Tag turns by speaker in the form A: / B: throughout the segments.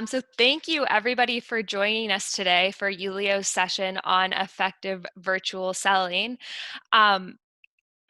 A: So thank you everybody for joining us today for Yulio's session on effective virtual selling. Um,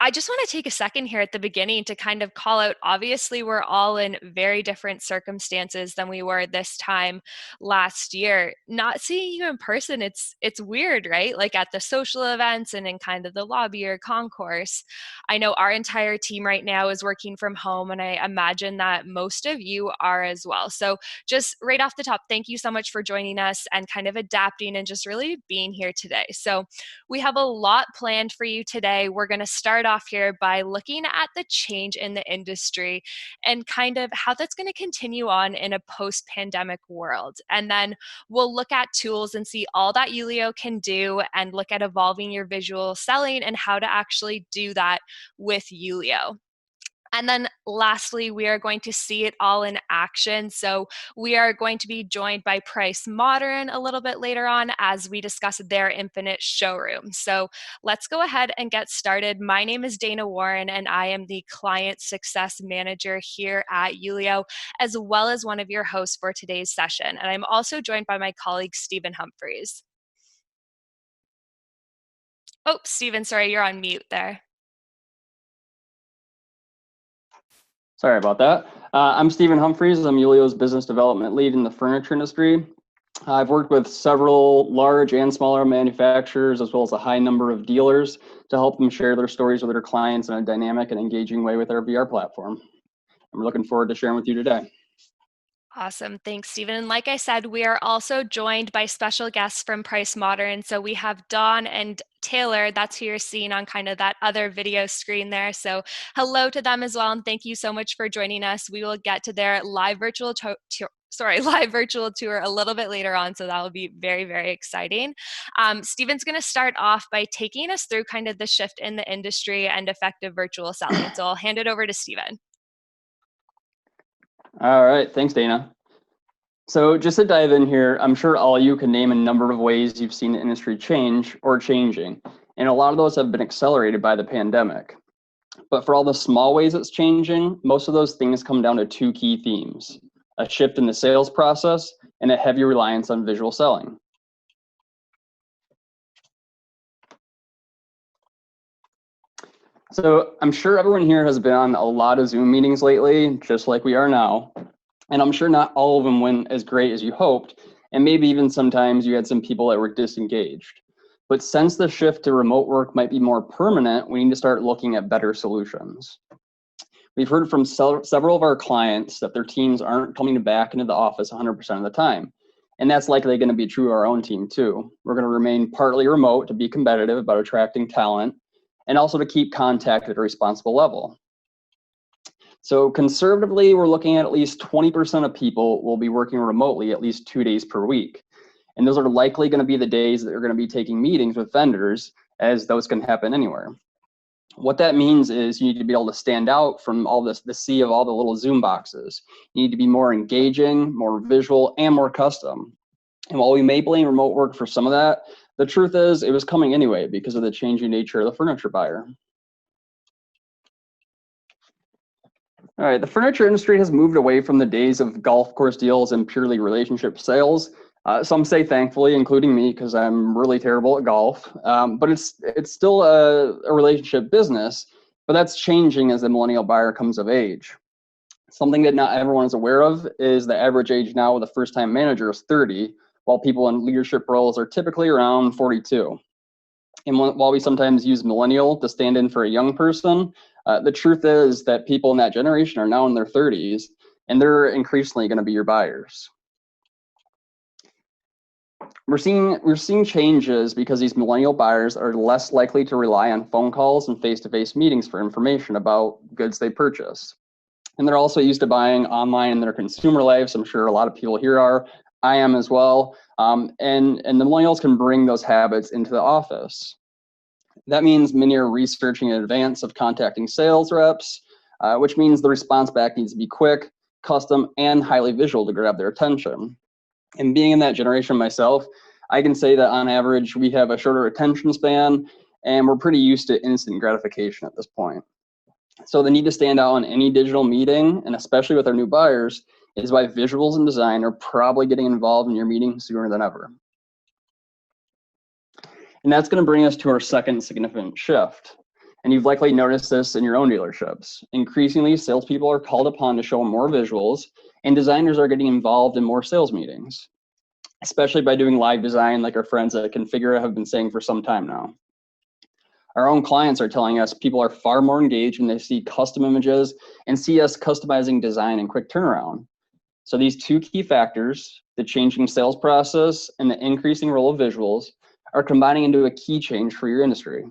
A: I just want to take a second here at the beginning to kind of call out, obviously, we're all in very different circumstances than we were this time last year. Not seeing you in person, it's weird, right? Like at the social events and in kind of the lobby or concourse. I know our entire team right now is working from home, and I imagine that most of you are as well. So just right off the top, thank you so much for joining us and kind of adapting and just really being here today. So we have a lot planned for you today. We're going to start off here by looking at the change in the industry and kind of how that's going to continue on in a post pandemic world. And then we'll look at tools and see all that Yulio can do and look at evolving your visual selling and how to actually do that with Yulio. And then lastly, we are going to see it all in action. So we are going to be joined by Price Modern a little bit later on as we discuss their infinite showroom. So let's go ahead and get started. My name is Dana Warren, and I am the Client Success Manager here at Yulio, as well as one of your hosts for today's session. And I'm also joined by my colleague, Stephen Humphreys. Oh, Stephen, sorry, you're on mute there.
B: Sorry about that. I'm Stephen Humphreys. I'm Yulio's business development lead in the furniture industry. I've worked with several large and smaller manufacturers, as well as a high number of dealers, to help them share their stories with their clients in a dynamic and engaging way with our VR platform. I'm looking forward to sharing with you today.
A: Awesome. Thanks, Stephen. And like I said, we are also joined by special guests from Price Modern. So we have Dawn and Taylor. That's who you're seeing on kind of that other video screen there. So hello to them as well. And thank you so much for joining us. We will get to their live virtual tour a little bit later on. So that will be very, very exciting. Stephen's going to start off by taking us through kind of the shift in the industry and effective virtual selling. So I'll hand it over to Stephen.
B: All right, thanks, Dana. So just to dive in here, I'm sure all you can name a number of ways you've seen the industry change or changing, and a lot of those have been accelerated by the pandemic. But for all the small ways it's changing, most of those things come down to two key themes: a shift in the sales process and a heavy reliance on visual selling. So I'm sure everyone here has been on a lot of Zoom meetings lately, just like we are now. And I'm sure not all of them went as great as you hoped. And maybe even sometimes you had some people that were disengaged. But since the shift to remote work might be more permanent, we need to start looking at better solutions. We've heard from several of our clients that their teams aren't coming back into the office 100% of the time. And that's likely going to be true of our own team too. We're going to remain partly remote to be competitive about attracting talent and also to keep contact at a responsible level. So conservatively, we're looking at least 20% of people will be working remotely at least 2 days per week. And those are likely going to be the days that you're going to be taking meetings with vendors, as those can happen anywhere. What that means is you need to be able to stand out from all this, the sea of all the little Zoom boxes. You need to be more engaging, more visual, and more custom. And while we may blame remote work for some of that, the truth is it was coming anyway because of the changing nature of the furniture buyer. All right, the furniture industry has moved away from the days of golf course deals and purely relationship sales. Some say thankfully, including me, because I'm really terrible at golf. But it's still a relationship business, but that's changing as the millennial buyer comes of age. Something that not everyone is aware of is the average age now with a first-time manager is 30, while people in leadership roles are typically around 42. And while we sometimes use millennial to stand in for a young person, the truth is that people in that generation are now in their 30s, and they're increasingly going to be your buyers. We're seeing changes because these millennial buyers are less likely to rely on phone calls and face-to-face meetings for information about goods they purchase. And they're also used to buying online in their consumer lives. I'm sure a lot of people here are. I am as well. And the millennials can bring those habits into the office. That means many are researching in advance of contacting sales reps, which means the response back needs to be quick, custom, and highly visual to grab their attention. And being in that generation myself, I can say that on average, we have a shorter attention span, and we're pretty used to instant gratification at this point. So the need to stand out on any digital meeting, and especially with our new buyers, is why visuals and design are probably getting involved in your meeting sooner than ever. And that's going to bring us to our second significant shift. And you've likely noticed this in your own dealerships. Increasingly, salespeople are called upon to show more visuals, and designers are getting involved in more sales meetings, especially by doing live design like our friends at Configura have been saying for some time now. Our own clients are telling us people are far more engaged when they see custom images and see us customizing design and quick turnaround. So these two key factors, the changing sales process and the increasing role of visuals, are combining into a key change for your industry.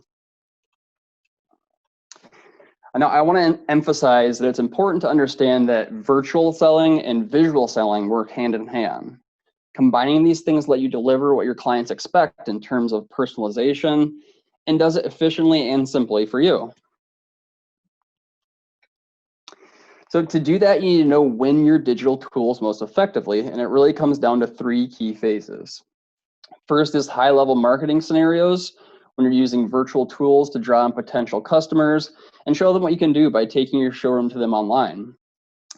B: Now, I want to emphasize that it's important to understand that virtual selling and visual selling work hand in hand. Combining these things let you deliver what your clients expect in terms of personalization and does it efficiently and simply for you. So to do that, you need to know when your digital tools most effectively, and it really comes down to three key phases. First is high-level marketing scenarios, when you're using virtual tools to draw in potential customers and show them what you can do by taking your showroom to them online.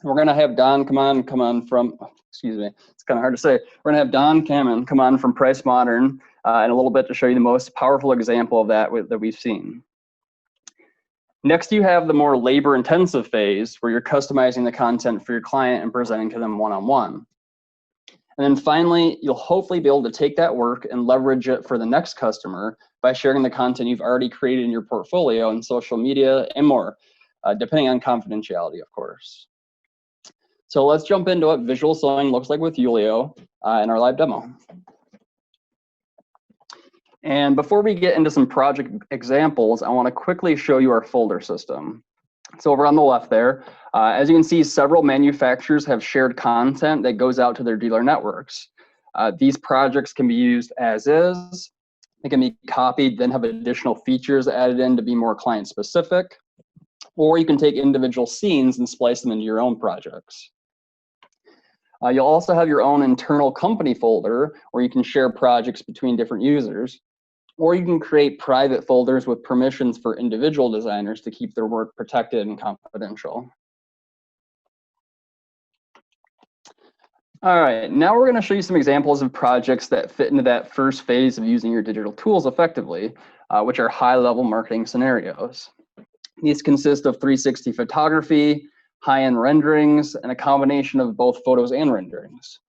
B: We're going to have Don come on from, excuse me, it's kind of hard to say. We're going to have Don Kamen come on from Price Modern in a little bit to show you the most powerful example of that that we've seen. Next, you have the more labor-intensive phase where you're customizing the content for your client and presenting to them one-on-one. And then finally, you'll hopefully be able to take that work and leverage it for the next customer by sharing the content you've already created in your portfolio on social media and more, depending on confidentiality, of course. So let's jump into what visual selling looks like with Yulio in our live demo. And before we get into some project examples, I want to quickly show you our folder system. So over on the left there, as you can see, several manufacturers have shared content that goes out to their dealer networks. These projects can be used as is. They can be copied, then have additional features added in to be more client specific. Or you can take individual scenes and splice them into your own projects. You'll also have your own internal company folder where you can share projects between different users. Or you can create private folders with permissions for individual designers to keep their work protected and confidential. All right, now we're going to show you some examples of projects that fit into that first phase of using your digital tools effectively, which are high-level marketing scenarios. These consist of 360 photography, high-end renderings, and a combination of both photos and renderings.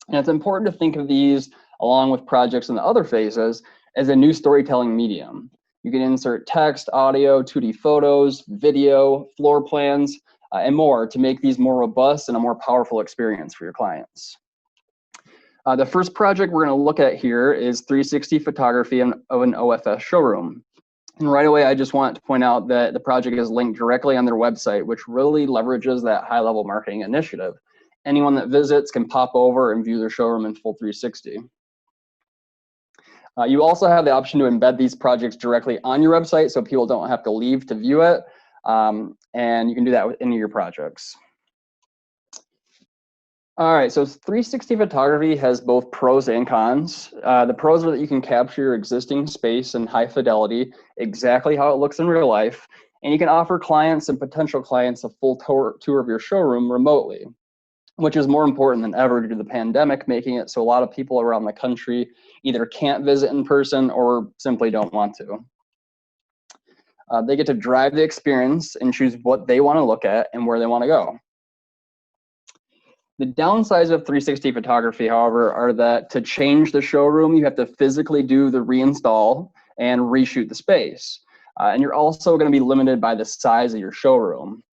B: And it's important to think of these, along with projects in the other phases, as a new storytelling medium. You can insert text, audio, 2D photos, video, floor plans, and more to make these more robust and a more powerful experience for your clients. The first project we're going to look at here is 360 photography of an OFS showroom. And right away, I just want to point out that the project is linked directly on their website, which really leverages that high-level marketing initiative. Anyone that visits can pop over and view their showroom in full 360. You also have the option to embed these projects directly on your website so people don't have to leave to view it. And you can do that with any of your projects. All right, so 360 photography has both pros and cons. The pros are that you can capture your existing space in high fidelity, exactly how it looks in real life, and you can offer clients and potential clients a full tour of your showroom remotely, which is more important than ever due to the pandemic, making it so a lot of people around the country either can't visit in person or simply don't want to. They get to drive the experience and choose what they want to look at and where they want to go. The downsides of 360 photography, however, are that to change the showroom, you have to physically do the reinstall and reshoot the space. And you're also going to be limited by the size of your showroom.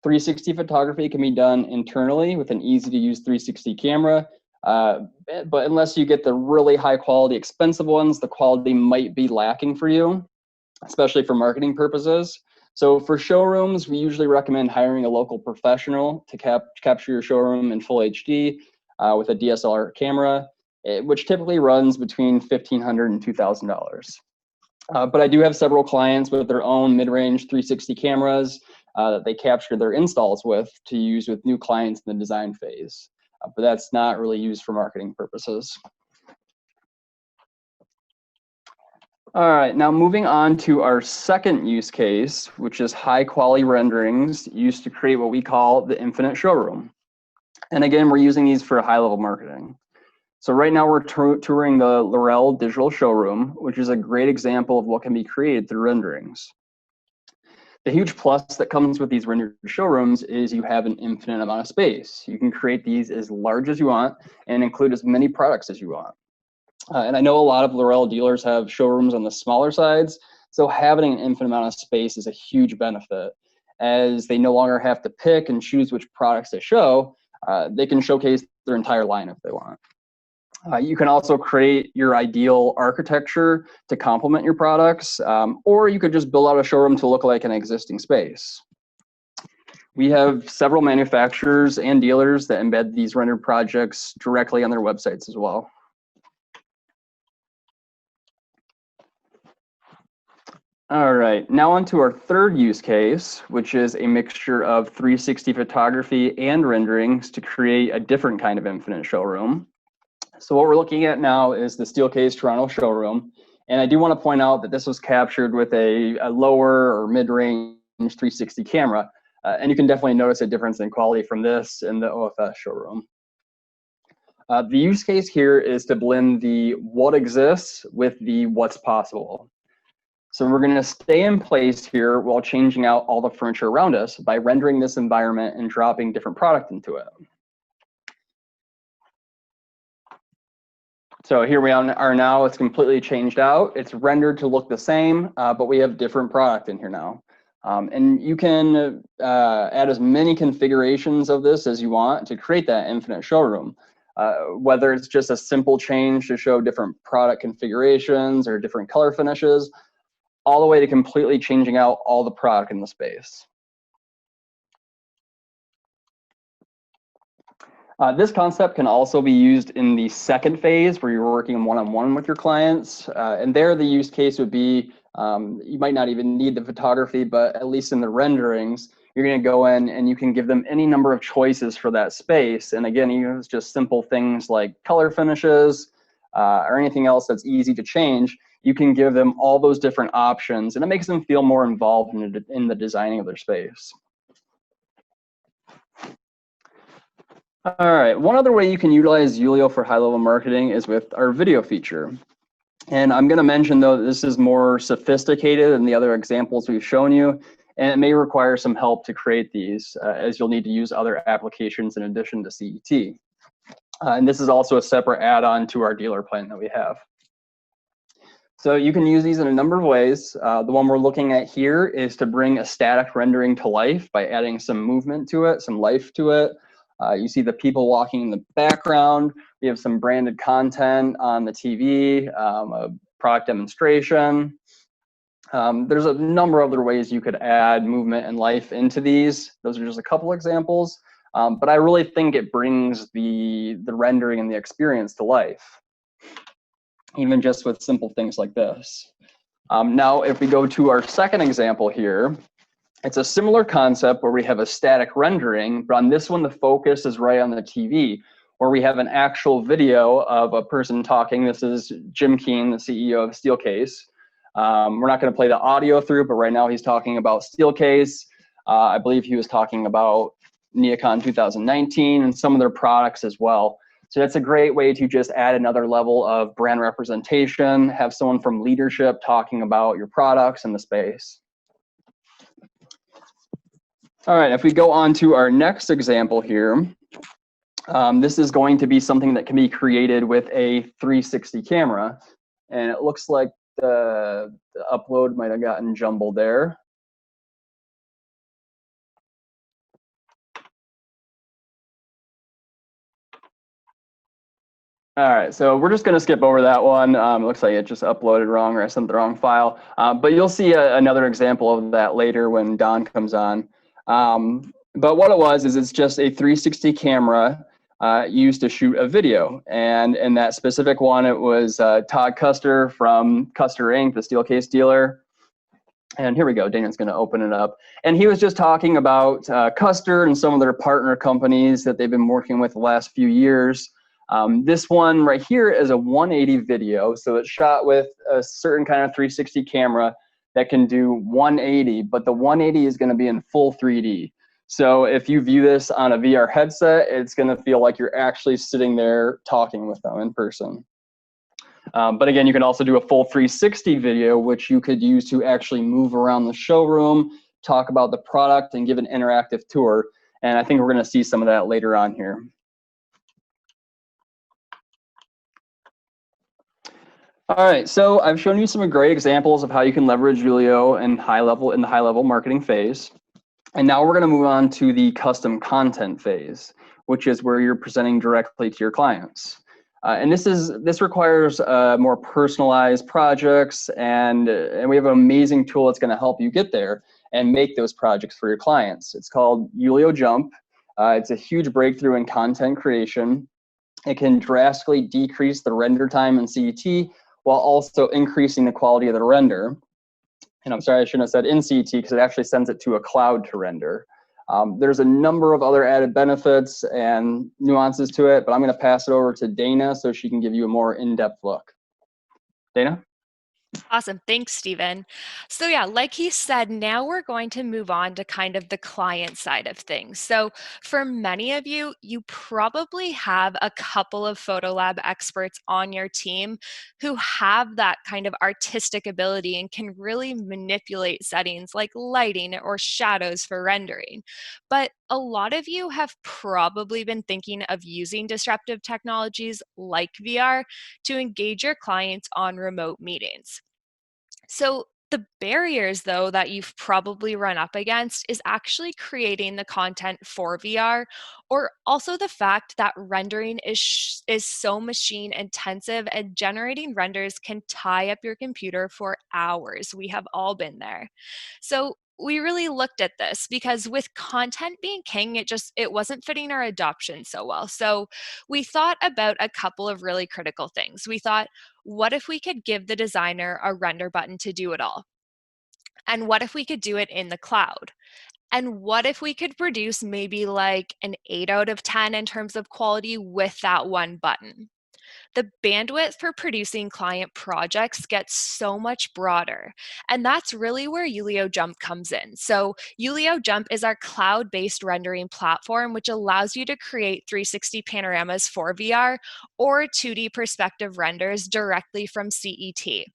B: 360 photography can be done internally with an easy-to-use 360 camera, but unless you get the really high-quality, expensive ones, the quality might be lacking for you, especially for marketing purposes. So for showrooms, we usually recommend hiring a local professional to capture your showroom in full HD with a DSLR camera, which typically runs between $1,500 and $2,000. But I do have several clients with their own mid-range 360 cameras that they capture their installs with to use with new clients in the design phase. But that's not really used for marketing purposes. All right, now moving on to our second use case, which is high quality renderings used to create what we call the infinite showroom. And again, we're using these for high-level marketing. So right now we're touring the Laurel Digital Showroom, which is a great example of what can be created through renderings. The huge plus that comes with these rendered showrooms is you have an infinite amount of space. You can create these as large as you want and include as many products as you want. And I know a lot of Laurel dealers have showrooms on the smaller sides, so having an infinite amount of space is a huge benefit, as they no longer have to pick and choose which products to show. They can showcase their entire line if they want. You can also create your ideal architecture to complement your products, or you could just build out a showroom to look like an existing space. We have several manufacturers and dealers that embed these rendered projects directly on their websites as well. All right, now on to our third use case, which is a mixture of 360 photography and renderings to create a different kind of infinite showroom. So what we're looking at now is the Steelcase Toronto showroom. And I do want to point out that this was captured with a lower or mid-range 360 camera. And you can definitely notice a difference in quality from this and the OFS showroom. The use case here is to blend the what exists with the what's possible. So we're going to stay in place here while changing out all the furniture around us by rendering this environment and dropping different product into it. So here we are now, it's completely changed out. It's rendered to look the same, but we have different product in here now. And you can add as many configurations of this as you want to create that infinite showroom. Whether it's just a simple change to show different product configurations or different color finishes, all the way to completely changing out all the product in the space. This concept can also be used in the second phase where you're working one-on-one with your clients. And there the use case would be, you might not even need the photography, but at least in the renderings, you're going to go in and you can give them any number of choices for that space. And again, even if it's just simple things like color finishes or anything else that's easy to change, you can give them all those different options, and it makes them feel more involved in the designing of their space. All right, one other way you can utilize Yulio for high-level marketing is with our video feature. And I'm going to mention, though, that this is more sophisticated than the other examples we've shown you, and it may require some help to create these, as you'll need to use other applications in addition to CET. And this is also a separate add-on to our dealer plan that we have. So you can use these in a number of ways. The one we're looking at here is to bring a static rendering to life by adding some movement to it, some life to it. You see the people walking in the background. We have some branded content on the TV, a product demonstration. There's a number of other ways you could add movement and life into these. Those are just a couple examples. But I really think it brings the rendering and the experience to life, even just with simple things like this. Now, if we go to our second example here, it's a similar concept where we have a static rendering, but on this one, the focus is right on the TV, where we have an actual video of a person talking. This is Jim Keane, the CEO of Steelcase. We're not going to play the audio through, but right now he's talking about Steelcase. I believe he was talking about NeoCon 2019 and some of their products as well. So that's a great way to just add another level of brand representation, have someone from leadership talking about your products in the space. All right, if we go on to our next example here, this is going to be something that can be created with a 360 camera. And it looks like the upload might have gotten jumbled there. All right, so we're just going to skip over that one. It looks like it just uploaded wrong, or I sent the wrong file. But you'll see another example of that later when Don comes on. But what it was is it's just a 360 camera used to shoot a video. And in that specific one, it was Todd Custer from Custer Inc., the Steelcase dealer. And here we go, Daniel's going to open it up. And he was just talking about Custer and some of their partner companies that they've been working with the last few years. This one right here is a 180 video. So it's shot with a certain kind of 360 camera that can do 180, but the 180 is going to be in full 3D. So if you view this on a VR headset, it's going to feel like you're actually sitting there talking with them in person. But again, you can also do a full 360 video, which you could use to actually move around the showroom, talk about the product, and give an interactive tour. And I think we're going to see some of that later on here. All right, so I've shown you some great examples of how you can leverage Yulio in the high level marketing phase. And now we're going to move on to the custom content phase, which is where you're presenting directly to your clients. And this requires more personalized projects, and we have an amazing tool that's going to help you get there and make those projects for your clients. It's called Yulio Jump. It's a huge breakthrough in content creation. It can drastically decrease the render time in CET while also increasing the quality of the render. And I'm sorry, I shouldn't have said in CET because it actually sends it to a cloud to render. There's a number of other added benefits and nuances to it, but I'm going to pass it over to Dana so she can give you a more in-depth look. Dana?
A: Awesome. Thanks, Stephen. So yeah, like he said, now we're going to move on to kind of the client side of things. So for many of you, you probably have a couple of Photolab experts on your team who have that kind of artistic ability and can really manipulate settings like lighting or shadows for rendering. But a lot of you have probably been thinking of using disruptive technologies like VR to engage your clients on remote meetings. So, the barriers, though, that you've probably run up against is actually creating the content for VR, or also the fact that rendering is so machine intensive and generating renders can tie up your computer for hours. We have all been there. So, we really looked at this because with content being king, it wasn't fitting our adoption so well. So we thought about a couple of really critical things. We thought, what if we could give the designer a render button to do it all? And what if we could do it in the cloud? And what if we could produce maybe like an 8 out of 10 in terms of quality with that one button? The bandwidth for producing client projects gets so much broader. And that's really where Yulio Jump comes in. So, Yulio Jump is our cloud based rendering platform, which allows you to create 360 panoramas for VR or 2D perspective renders directly from CET.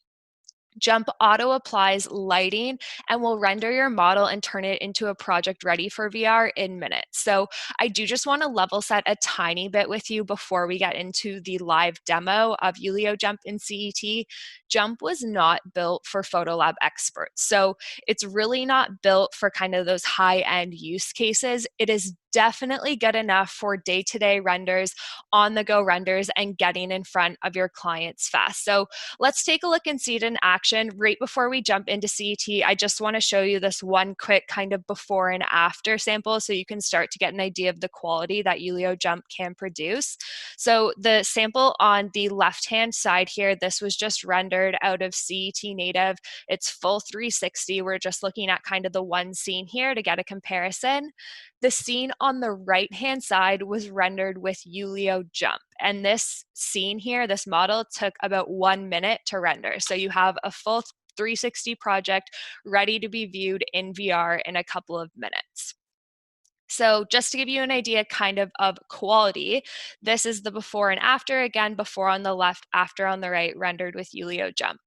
A: Jump auto applies lighting and will render your model and turn it into a project ready for VR in minutes. So I do just want to level set a tiny bit with you before we get into the live demo of Yulio Jump in CET. Jump was not built for Photolab experts. So it's really not built for kind of those high-end use cases. It is definitely good enough for day-to-day renders, on-the-go renders, and getting in front of your clients fast. So let's take a look and see it in action. Right before we jump into CET, I just want to show you this one quick kind of before and after sample so you can start to get an idea of the quality that Yulio Jump can produce. So the sample on the left-hand side here, this was just rendered out of CET native. It's full 360. We're just looking at kind of the one scene here to get a comparison. The scene on the right-hand side was rendered with Yulio Jump. And this scene here, this model took about 1 minute to render. So you have a full 360 project ready to be viewed in VR in a couple of minutes. So just to give you an idea kind of quality, this is the before and after. Again, before on the left, after on the right, rendered with Yulio Jump.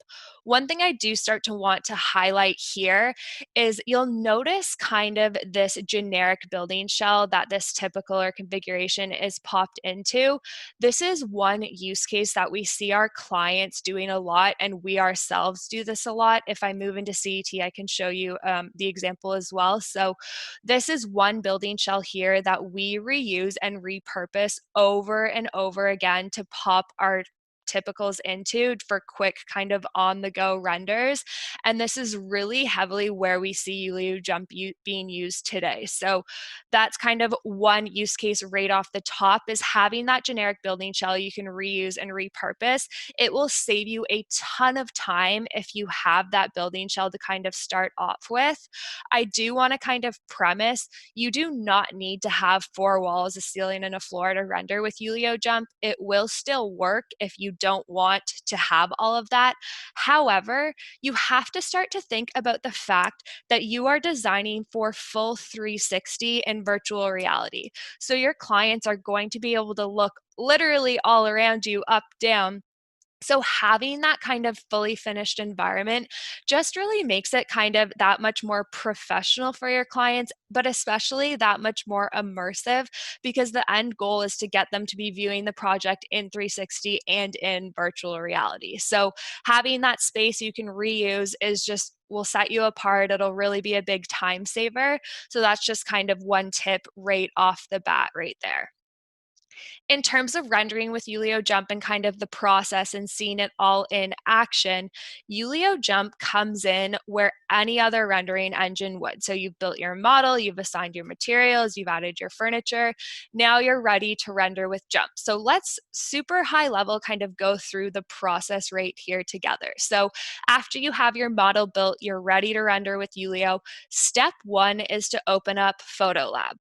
A: One thing I do start to want to highlight here is you'll notice kind of this generic building shell that this typical or configuration is popped into. This is one use case that we see our clients doing a lot, and we ourselves do this a lot. If I move into CET, I can show you the example as well. So this is one building shell here that we reuse and repurpose over and over again to pop our typicals into for quick kind of on the go renders. And this is really heavily where we see Yulio Jump being used today. So that's kind of one use case right off the top, is having that generic building shell you can reuse and repurpose. It will save you a ton of time if you have that building shell to kind of start off with. I do want to kind of premise, you do not need to have 4 walls, a ceiling, and a floor to render with Yulio Jump. It will still work if you you don't want to have all of that. However, you have to start to think about the fact that you are designing for full 360 in virtual reality. So your clients are going to be able to look literally all around you, up, down. So having that kind of fully finished environment just really makes it kind of that much more professional for your clients, but especially that much more immersive, because the end goal is to get them to be viewing the project in 360 and in virtual reality. So having that space you can reuse is just will set you apart. It'll really be a big time saver. So that's just kind of one tip right off the bat right there. In terms of rendering with Yulio Jump and kind of the process and seeing it all in action, Yulio Jump comes in where any other rendering engine would. So you've built your model, you've assigned your materials, you've added your furniture. Now you're ready to render with Jump. So let's super high level kind of go through the process right here together. So after you have your model built, you're ready to render with Yulio. Step one is to open up Photolab.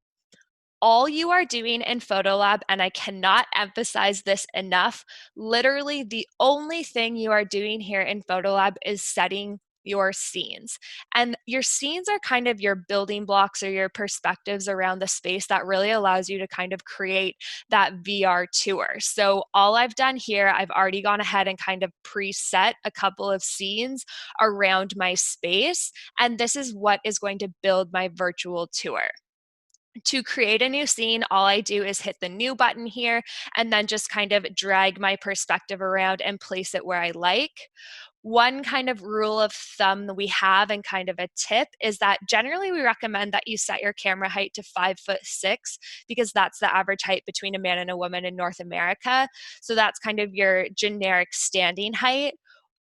A: All you are doing in Photolab, and I cannot emphasize this enough, literally the only thing you are doing here in Photolab is setting your scenes. And your scenes are kind of your building blocks or your perspectives around the space that really allows you to kind of create that VR tour. So all I've done here, I've already gone ahead and kind of preset a couple of scenes around my space. And this is what is going to build my virtual tour. To create a new scene, all I do is hit the new button here and then just kind of drag my perspective around and place it where I like. One kind of rule of thumb that we have and kind of a tip is that generally we recommend that you set your camera height to 5'6" because that's the average height between a man and a woman in North America. So that's kind of your generic standing height.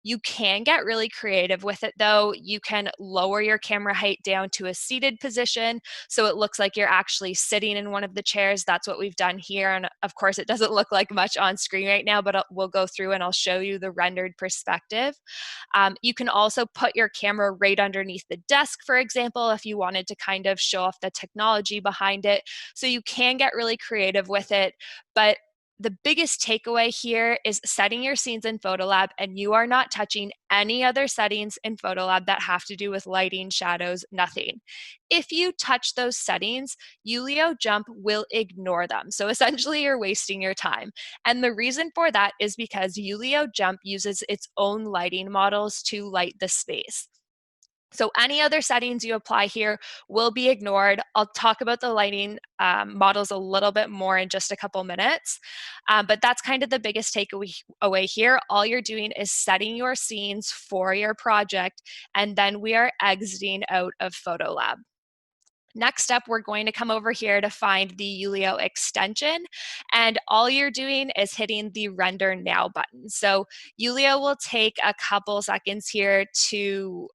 A: You can get really creative with it though. You can lower your camera height down to a seated position so it looks like you're actually sitting in one of the chairs. That's what we've done here. And of course, it doesn't look like much on screen right now, but we'll go through and I'll show you the rendered perspective. You can also put your camera right underneath the desk, for example, if you wanted to kind of show off the technology behind it. So you can get really creative with it, but the biggest takeaway here is setting your scenes in Photolab, and you are not touching any other settings in Photolab that have to do with lighting, shadows, nothing. If you touch those settings, Yulio Jump will ignore them. So essentially, you're wasting your time. And the reason for that is because Yulio Jump uses its own lighting models to light the space. So any other settings you apply here will be ignored. I'll talk about the lighting models a little bit more in just a couple minutes, but that's kind of the biggest takeaway here. All you're doing is setting your scenes for your project, and then we are exiting out of Photolab. Next up, we're going to come over here to find the Yulio extension, and all you're doing is hitting the Render Now button. So Yulio will take a couple seconds here to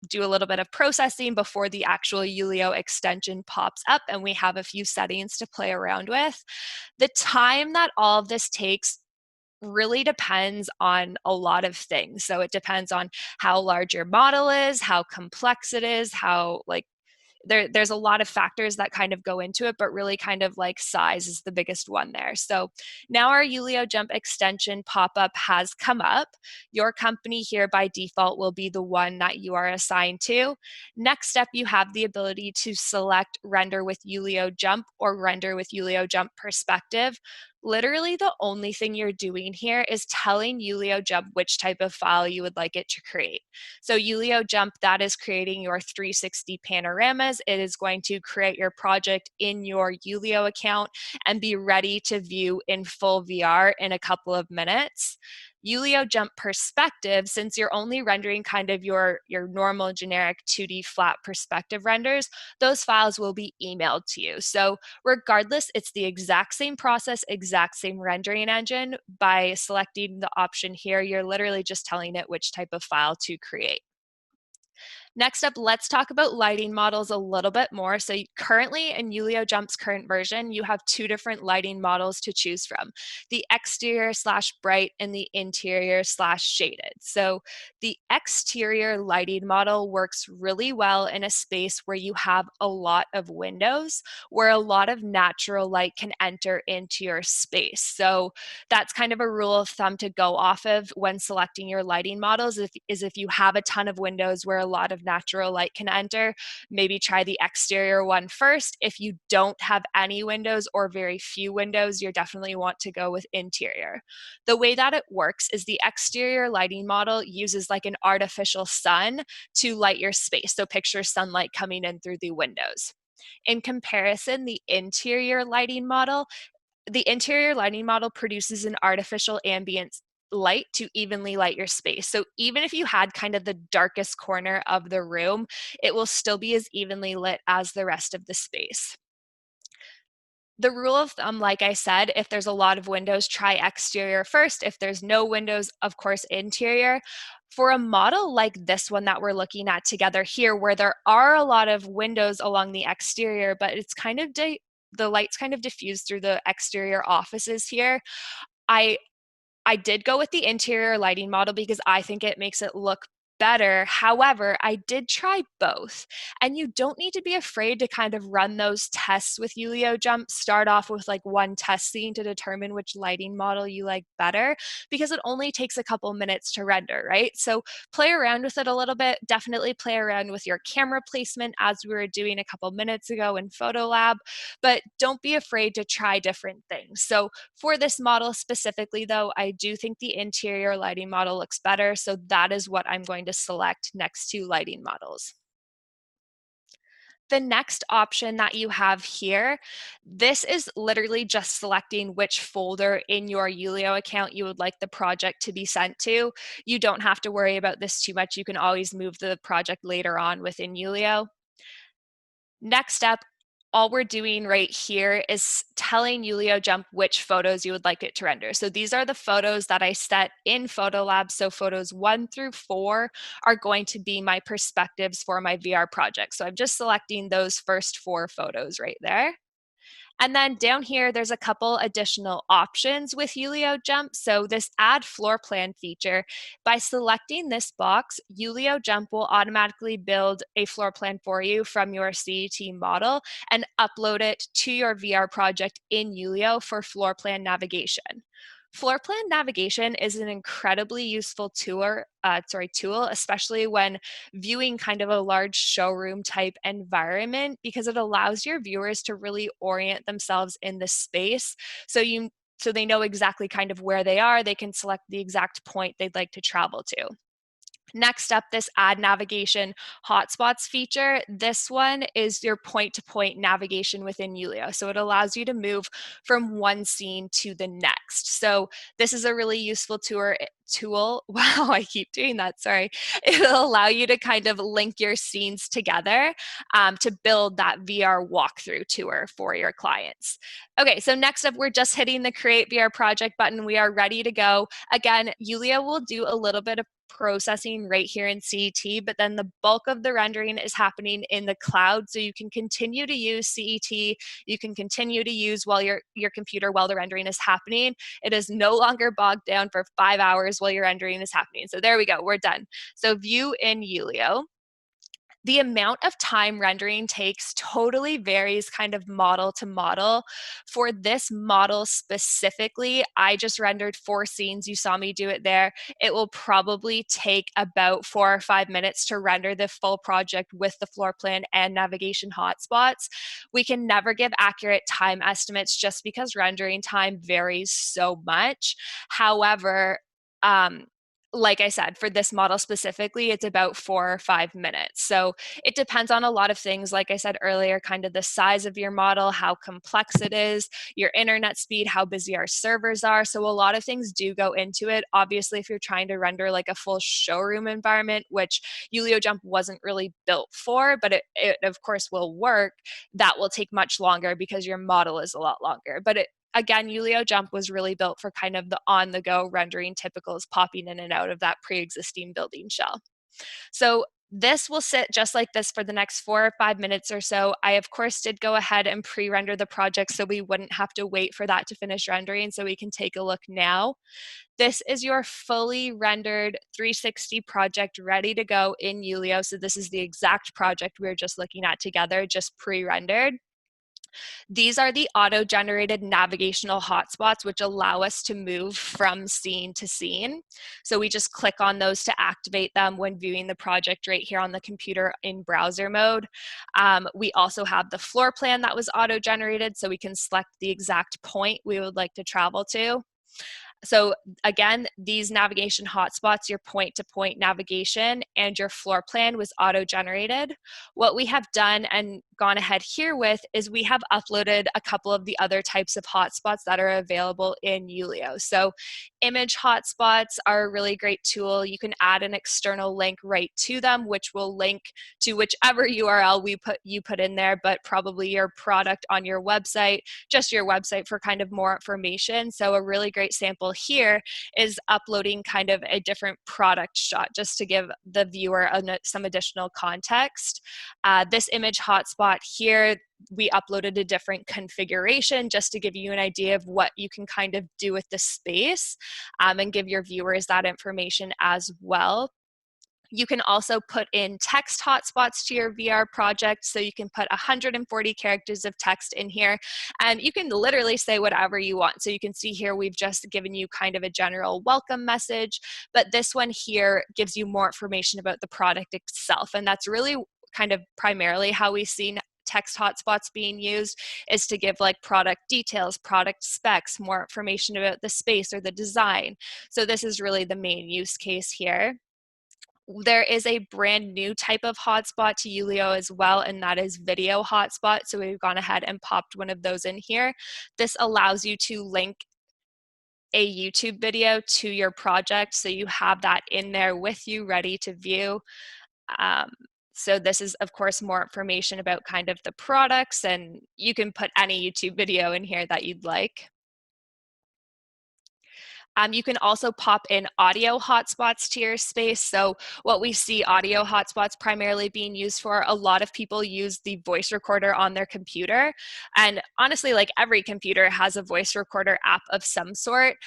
A: do a little bit of processing before the actual Yulio extension pops up, and we have a few settings to play around with. The time that all of this takes really depends on a lot of things. So it depends on how large your model is, how complex it is, how like there's a lot of factors that kind of go into it, but really kind of like size is the biggest one there. So now our Yulio Jump extension pop-up has come up. Your company here by default will be the one that you are assigned to. Next step, you have the ability to select render with Yulio Jump or render with Yulio Jump perspective. Literally the only thing you're doing here is telling Yulio Jump which type of file you would like it to create. So Yulio Jump, that is creating your 360 panoramas. It is going to create your project in your Yulio account and be ready to view in full VR in a couple of minutes. Yulio Jump Perspective, since you're only rendering kind of your normal generic 2D flat perspective renders, those files will be emailed to you. So regardless, it's the exact same process, exact same rendering engine. By selecting the option here, you're literally just telling it which type of file to create. Next up, let's talk about lighting models a little bit more. So currently in Yulio Jump's current version, you have two different lighting models to choose from, the exterior slash bright and the interior slash shaded. So the exterior lighting model works really well in a space where you have a lot of windows, where a lot of natural light can enter into your space. So that's kind of a rule of thumb to go off of when selecting your lighting models is if you have a ton of windows where a lot of natural light can enter, maybe try the exterior one first. If you don't have any windows or very few windows, you definitely want to go with interior. The way that it works is the exterior lighting model uses like an artificial sun to light your space. So picture sunlight coming in through the windows. In comparison, the interior lighting model produces an artificial ambient light to evenly light your space. So even if you had kind of the darkest corner of the room, it will still be as evenly lit as the rest of the space. The rule of thumb, like I said, if there's a lot of windows, try exterior first. If there's no windows, of course, interior. For a model like this one that we're looking at together here, where there are a lot of windows along the exterior, but it's kind of the light's kind of diffused through the exterior offices here, I I did go with the interior lighting model because I think it makes it look better. However, I did try both. And you don't need to be afraid to kind of run those tests with Yulio Jump. Start off with like one test scene to determine which lighting model you like better because it only takes a couple minutes to render, right? So play around with it a little bit. Definitely play around with your camera placement as we were doing a couple minutes ago in Photo Lab, but don't be afraid to try different things. So for this model specifically, though, I do think the interior lighting model looks better, so that is what I'm going to select next to lighting models. The next option that you have here, this is literally just selecting which folder in your Yulio account you would like the project to be sent to. You don't have to worry about this too much. You can always move the project later on within Yulio. Next up, all we're doing right here is telling Yulio Jump which photos you would like it to render. So these are the photos that I set in Photo Lab. So photos 1 through 4 are going to be my perspectives for my VR project. So I'm just selecting those first 4 photos right there. And then down here, there's a couple additional options with Yulio Jump. So this add floor plan feature, by selecting this box, Yulio Jump will automatically build a floor plan for you from your CET model and upload it to your VR project in Yulio for floor plan navigation. Floor plan navigation is an incredibly useful tool, especially when viewing kind of a large showroom type environment because it allows your viewers to really orient themselves in the space. So they know exactly kind of where they are. They can select the exact point they'd like to travel to. Next up, this add navigation hotspots feature. This one is your point-to-point navigation within Yulio. So it allows you to move from one scene to the next. So this is a really useful tool. Wow, I keep doing that, sorry. It'll allow you to kind of link your scenes together to build that VR walkthrough tour for your clients. Okay, so next up, we're just hitting the Create VR Project button. We are ready to go. Again, Yulio will do a little bit of processing right here in CET, but then the bulk of the rendering is happening in the cloud. So you can continue to use CET, you can continue to use your computer while the rendering is happening. It is no longer bogged down for 5 hours while your rendering is happening. So there we go, we're done. So view in Yulio. The amount of time rendering takes totally varies kind of model to model. For this model specifically, I just rendered 4 scenes. You saw me do it there. It will probably take about 4 or 5 minutes to render the full project with the floor plan and navigation hotspots. We can never give accurate time estimates just because rendering time varies so much. However, like I said, for this model specifically, it's about 4 or 5 minutes. So it depends on a lot of things. Like I said earlier, kind of the size of your model, how complex it is, your internet speed, how busy our servers are. So a lot of things do go into it. Obviously, if you're trying to render like a full showroom environment, which Yulio Jump wasn't really built for, but it of course will work, that will take much longer because your model is a lot longer. But again, Yulio Jump was really built for kind of the on-the-go rendering typicals popping in and out of that pre-existing building shell. So This will sit just like this for the next 4 or 5 minutes or so. I, of course, did go ahead and pre-render the project so we wouldn't have to wait for that to finish rendering, so we can take a look now. This is your fully rendered 360 project ready to go in Yulio. So this is the exact project we were just looking at together, just pre-rendered. These are the auto-generated navigational hotspots, which allow us to move from scene to scene. So we just click on those to activate them when viewing the project right here on the computer in browser mode. We also have the floor plan that was auto-generated, so we can select the exact point we would like to travel to. So again, these navigation hotspots, your point-to-point navigation and your floor plan was auto-generated. What we have done and gone ahead here with is we have uploaded a couple of the other types of hotspots that are available in Yulio. So image hotspots are a really great tool. You can add an external link right to them, which will link to whichever URL you put in there, but probably your product on your website, just your website for kind of more information. So a really great sample here is uploading kind of a different product shot just to give the viewer some additional context. This image hotspot here, we uploaded a different configuration just to give you an idea of what you can kind of do with the space, and give your viewers that information as well. You can also put in text hotspots to your VR project. So you can put 140 characters of text in here, and you can literally say whatever you want. So you can see here, we've just given you kind of a general welcome message, but this one here gives you more information about the product itself. And that's really kind of primarily how we've seen text hotspots being used, is to give like product details, product specs, more information about the space or the design. So this is really the main use case here. There is a brand new type of hotspot to Yulio as well, and that is video hotspot. So we've gone ahead and popped one of those in here. This allows you to link a YouTube video to your project, so you have that in there with you ready to view. Um, so this is, of course, more information about kind of the products, and you can put any YouTube video in here that you'd like. You can also pop in audio hotspots to your space. So what we see audio hotspots primarily being used for, a lot of people use the voice recorder on their computer. And honestly, like every computer has a voice recorder app of some sort.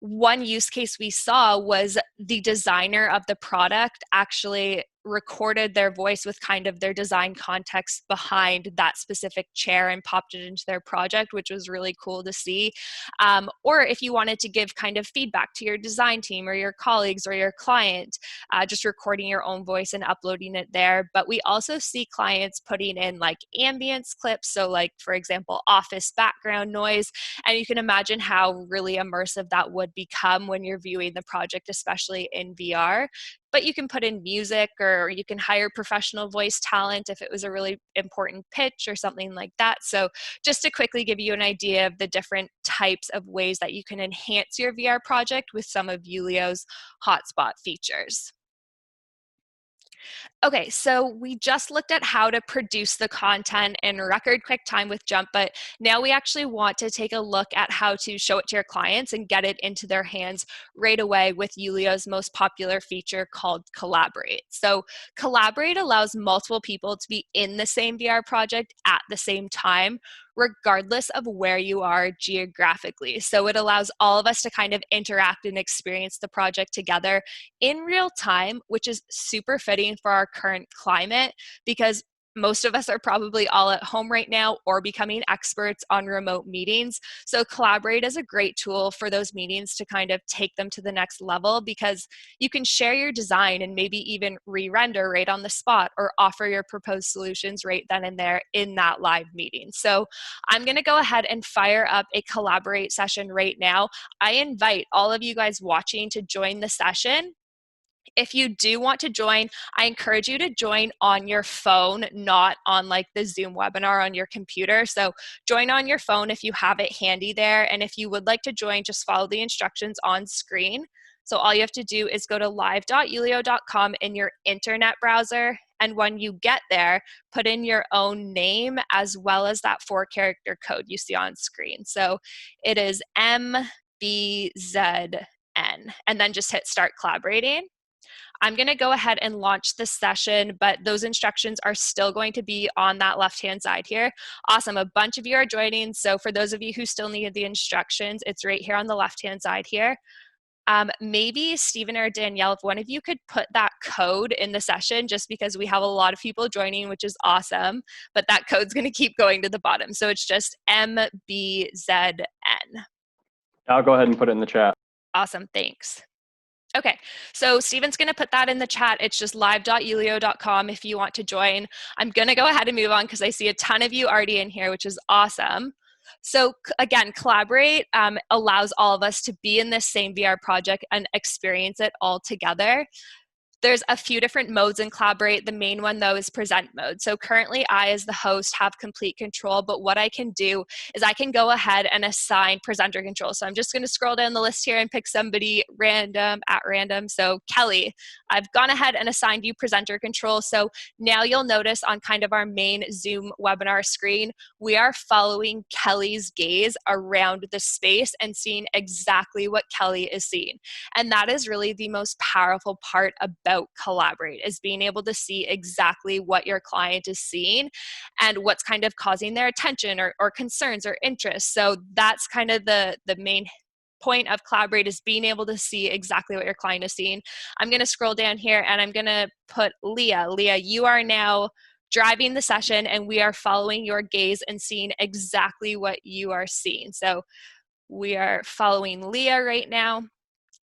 A: One use case we saw was the designer of the product actually recorded their voice with kind of their design context behind that specific chair and popped it into their project, which was really cool to see. Or if you wanted to give kind of feedback to your design team or your colleagues or your client, just recording your own voice and uploading it there. But we also see clients putting in like ambience clips. So like, for example, office background noise. And you can imagine how really immersive that would become when you're viewing the project, especially in VR. But you can put in music, or you can hire professional voice talent if it was a really important pitch or something like that. So just to quickly give you an idea of the different types of ways that you can enhance your VR project with some of Yulio's hotspot features. Okay, so we just looked at how to produce the content in record quick time with Jump, but now we actually want to take a look at how to show it to your clients and get it into their hands right away with Yulio's most popular feature called Collaborate. So Collaborate allows multiple people to be in the same VR project at the same time, regardless of where you are geographically. So it allows all of us to kind of interact and experience the project together in real time, which is super fitting for our current climate, because most of us are probably all at home right now or becoming experts on remote meetings. So Collaborate is a great tool for those meetings to kind of take them to the next level, because you can share your design and maybe even re-render right on the spot, or offer your proposed solutions right then and there in that live meeting. So I'm going to go ahead and fire up a Collaborate session right now. I invite all of you guys watching to join the session. If you do want to join, I encourage you to join on your phone, not on like the Zoom webinar on your computer. So join on your phone if you have it handy there. And if you would like to join, just follow the instructions on screen. So all you have to do is go to live.yulio.com in your internet browser. And when you get there, put in your own name as well as that 4-character code you see on screen. So it is MBZN, and then just hit start collaborating. I'm going to go ahead and launch the session, but those instructions are still going to be on that left-hand side here. Awesome. A bunch of you are joining. So for those of you who still need the instructions, it's right here on the left-hand side here. Maybe Stephen or Danielle, if one of you could put that code in the session, just because we have a lot of people joining, which is awesome, but that code's going to keep going to the bottom. So it's just MBZN.
B: I'll go ahead and put it in the chat.
A: Awesome, thanks. Okay, so Stephen's going to put that in the chat. It's just live.yulio.com if you want to join. I'm going to go ahead and move on because I see a ton of you already in here, which is awesome. So again, Collaborate allows all of us to be in this same VR project and experience it all together. There's a few different modes in Collaborate. The main one, though, is present mode. So currently, I, as the host, have complete control, but what I can do is I can go ahead and assign presenter control. So I'm just going to scroll down the list here and pick somebody at random. So Kelly, I've gone ahead and assigned you presenter control. So now you'll notice on kind of our main Zoom webinar screen, we are following Kelly's gaze around the space and seeing exactly what Kelly is seeing. And that is really the most powerful part about Collaborate, is being able to see exactly what your client is seeing and what's kind of causing their attention or concerns or interests. So that's kind of the main point of Collaborate, is being able to see exactly what your client is seeing. I'm going to scroll down here and I'm going to put Leah. Leah, you are now driving the session and we are following your gaze and seeing exactly what you are seeing. So we are following Leah right now.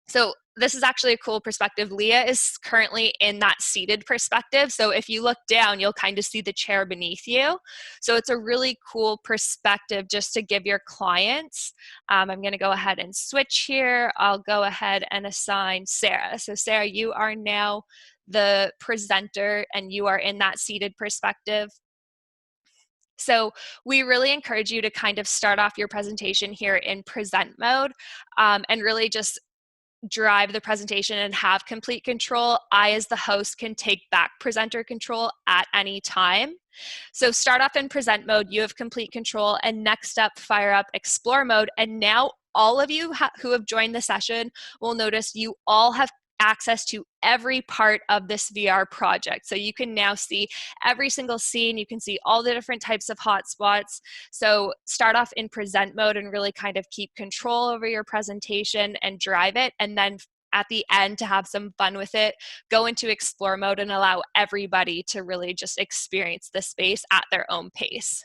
A: So this is actually a cool perspective. Leah is currently in that seated perspective. So if you look down, you'll kind of see the chair beneath you. So it's a really cool perspective just to give your clients. I'm going to go ahead and switch here. I'll go ahead and assign Sarah. So Sarah, you are now the presenter and you are in that seated perspective. So we really encourage you to kind of start off your presentation here in present mode and really just drive the presentation and have complete control. I, as the host, can take back presenter control at any time. So start off in present mode, you have complete control, and next up, fire up explore mode. And now all of you who have joined the session will notice you all have access to every part of this VR project. So you can now see every single scene, you can see all the different types of hotspots. So start off in present mode and really kind of keep control over your presentation and drive it. And then at the end, to have some fun with it, go into explore mode and allow everybody to really just experience the space at their own pace.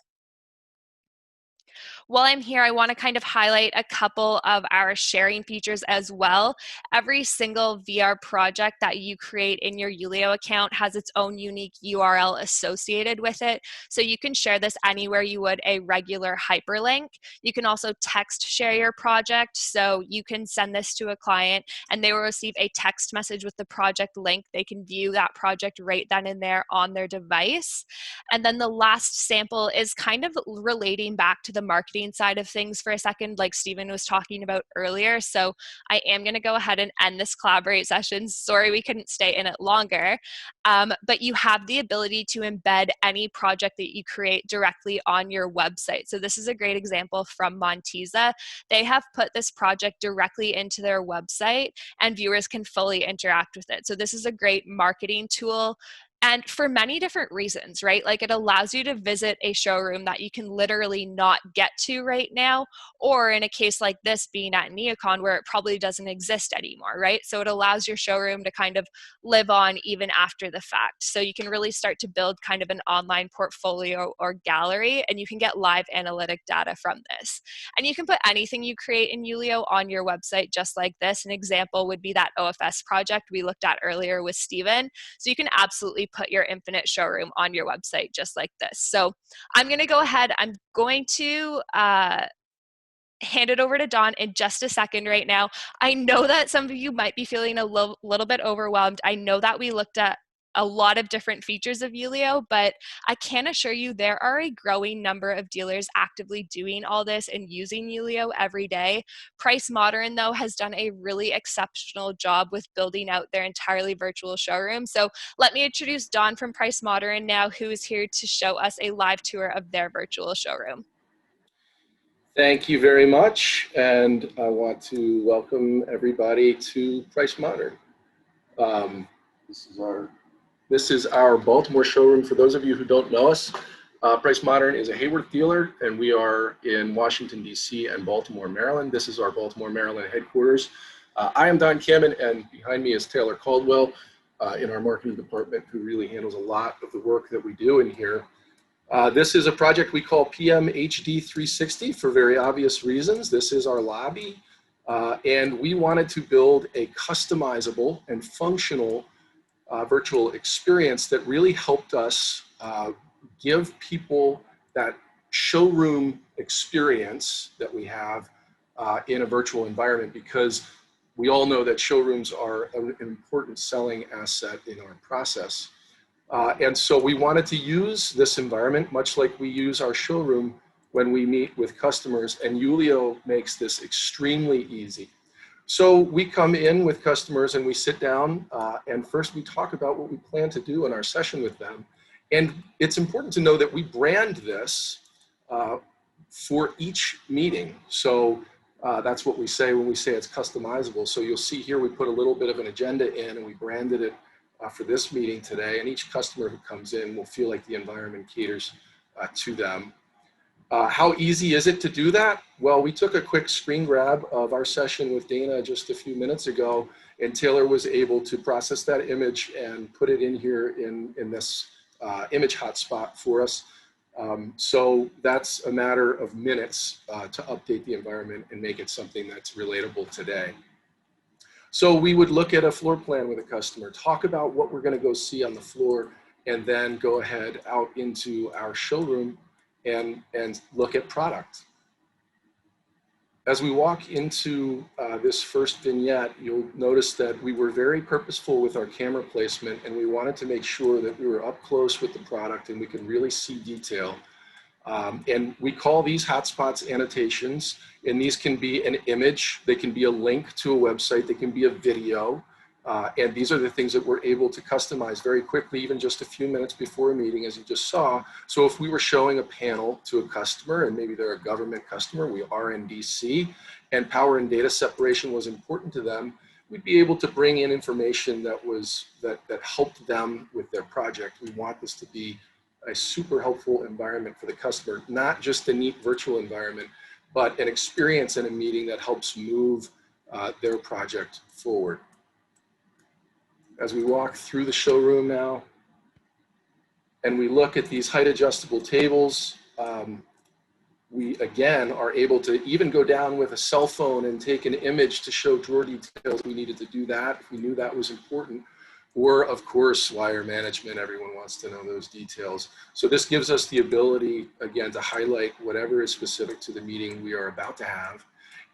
A: While I'm here, I want to kind of highlight a couple of our sharing features as well. Every single VR project that you create in your Yulio account has its own unique URL associated with it. So you can share this anywhere you would a regular hyperlink. You can also text share your project. So you can send this to a client and they will receive a text message with the project link. They can view that project right then and there on their device. And then the last sample is kind of relating back to the marketing side of things for a second, like Stephen was talking about earlier. So I am going to go ahead and end this Collaborate session. Sorry we couldn't stay in it longer. But you have the ability to embed any project that you create directly on your website. So this is a great example from Monteza. They have put this project directly into their website and viewers can fully interact with it. So this is a great marketing tool. And for many different reasons, right? Like it allows you to visit a showroom that you can literally not get to right now, or in a case like this being at Neocon where it probably doesn't exist anymore, right? So it allows your showroom to kind of live on even after the fact. So you can really start to build kind of an online portfolio or gallery, and you can get live analytic data from this. And you can put anything you create in Yulio on your website just like this. An example would be that OFS project we looked at earlier with Stephen. So you can absolutely put your infinite showroom on your website just like this. So I'm going to go ahead. I'm going to hand it over to Dawn in just a second right now. I know that some of you might be feeling a little bit overwhelmed. I know that we looked at a lot of different features of Yulio, but I can assure you there are a growing number of dealers actively doing all this and using Yulio every day. Price Modern, though, has done a really exceptional job with building out their entirely virtual showroom. So let me introduce Dawn from Price Modern now, who is here to show us a live tour of their virtual showroom.
C: Thank you very much, and I want to welcome everybody to Price Modern. This is our Baltimore showroom. For those of you who don't know us, Price Modern is a Haworth dealer, and we are in Washington, D.C. and Baltimore, Maryland. This is our Baltimore, Maryland headquarters. I am Don Kamen, and behind me is Taylor Caldwell in our marketing department, who really handles a lot of the work that we do in here. This is a project we call PMHD 360 for very obvious reasons. This is our lobby, and we wanted to build a customizable and functional virtual experience that really helped us give people that showroom experience that we have in a virtual environment, because we all know that showrooms are an important selling asset in our process. And so we wanted to use this environment much like we use our showroom when we meet with customers, and Yulio makes this extremely easy. So we come in with customers and we sit down and first we talk about what we plan to do in our session with them. And it's important to know that we brand this for each meeting. So that's what we say when we say it's customizable. So you'll see here we put a little bit of an agenda in and we branded it for this meeting today. And each customer who comes in will feel like the environment caters to them. How easy is it to do that? Well, we took a quick screen grab of our session with Dana just a few minutes ago, and Taylor was able to process that image and put it in here in this image hotspot for us. So that's a matter of minutes to update the environment and make it something that's relatable today. So we would look at a floor plan with a customer, talk about what we're going to go see on the floor, and then go ahead out into our showroom and look at product. As we walk into this first vignette, you'll notice that we were very purposeful with our camera placement, and we wanted to make sure that we were up close with the product and we could really see detail. And we call these hotspots annotations, and these can be an image, they can be a link to a website, they can be a video. And these are the things that we're able to customize very quickly, even just a few minutes before a meeting, as you just saw. So if we were showing a panel to a customer, and maybe they're a government customer, we are in DC, and power and data separation was important to them, we'd be able to bring in information that helped them with their project. We want this to be a super helpful environment for the customer, not just a neat virtual environment, but an experience in a meeting that helps move their project forward. As we walk through the showroom now, and we look at these height adjustable tables, we again are able to even go down with a cell phone and take an image to show drawer details. We needed to do that if we knew that was important. Or of course, wire management, everyone wants to know those details. So this gives us the ability, again, to highlight whatever is specific to the meeting we are about to have.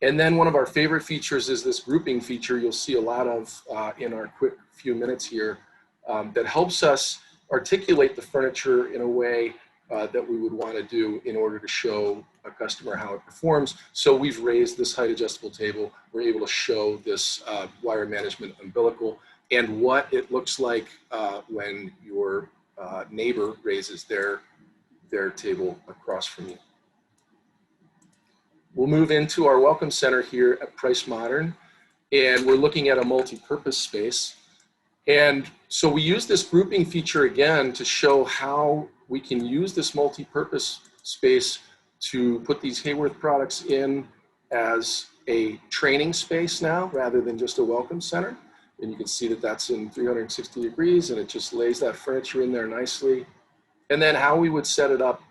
C: And then one of our favorite features is this grouping feature you'll see a lot of in our quick few minutes here that helps us articulate the furniture in a way that we would want to do in order to show a customer how it performs. So we've raised this height adjustable table. We're able to show this wire management umbilical and what it looks like when your neighbor raises their table across from you. We'll move into our welcome center here at Price Modern, and we're looking at a multi-purpose space. And so we use this grouping feature again to show how we can use this multi-purpose space to put these Haworth products in as a training space now, rather than just a welcome center. And you can see that that's in 360 degrees, and it just lays that furniture in there nicely. And then how we would set it up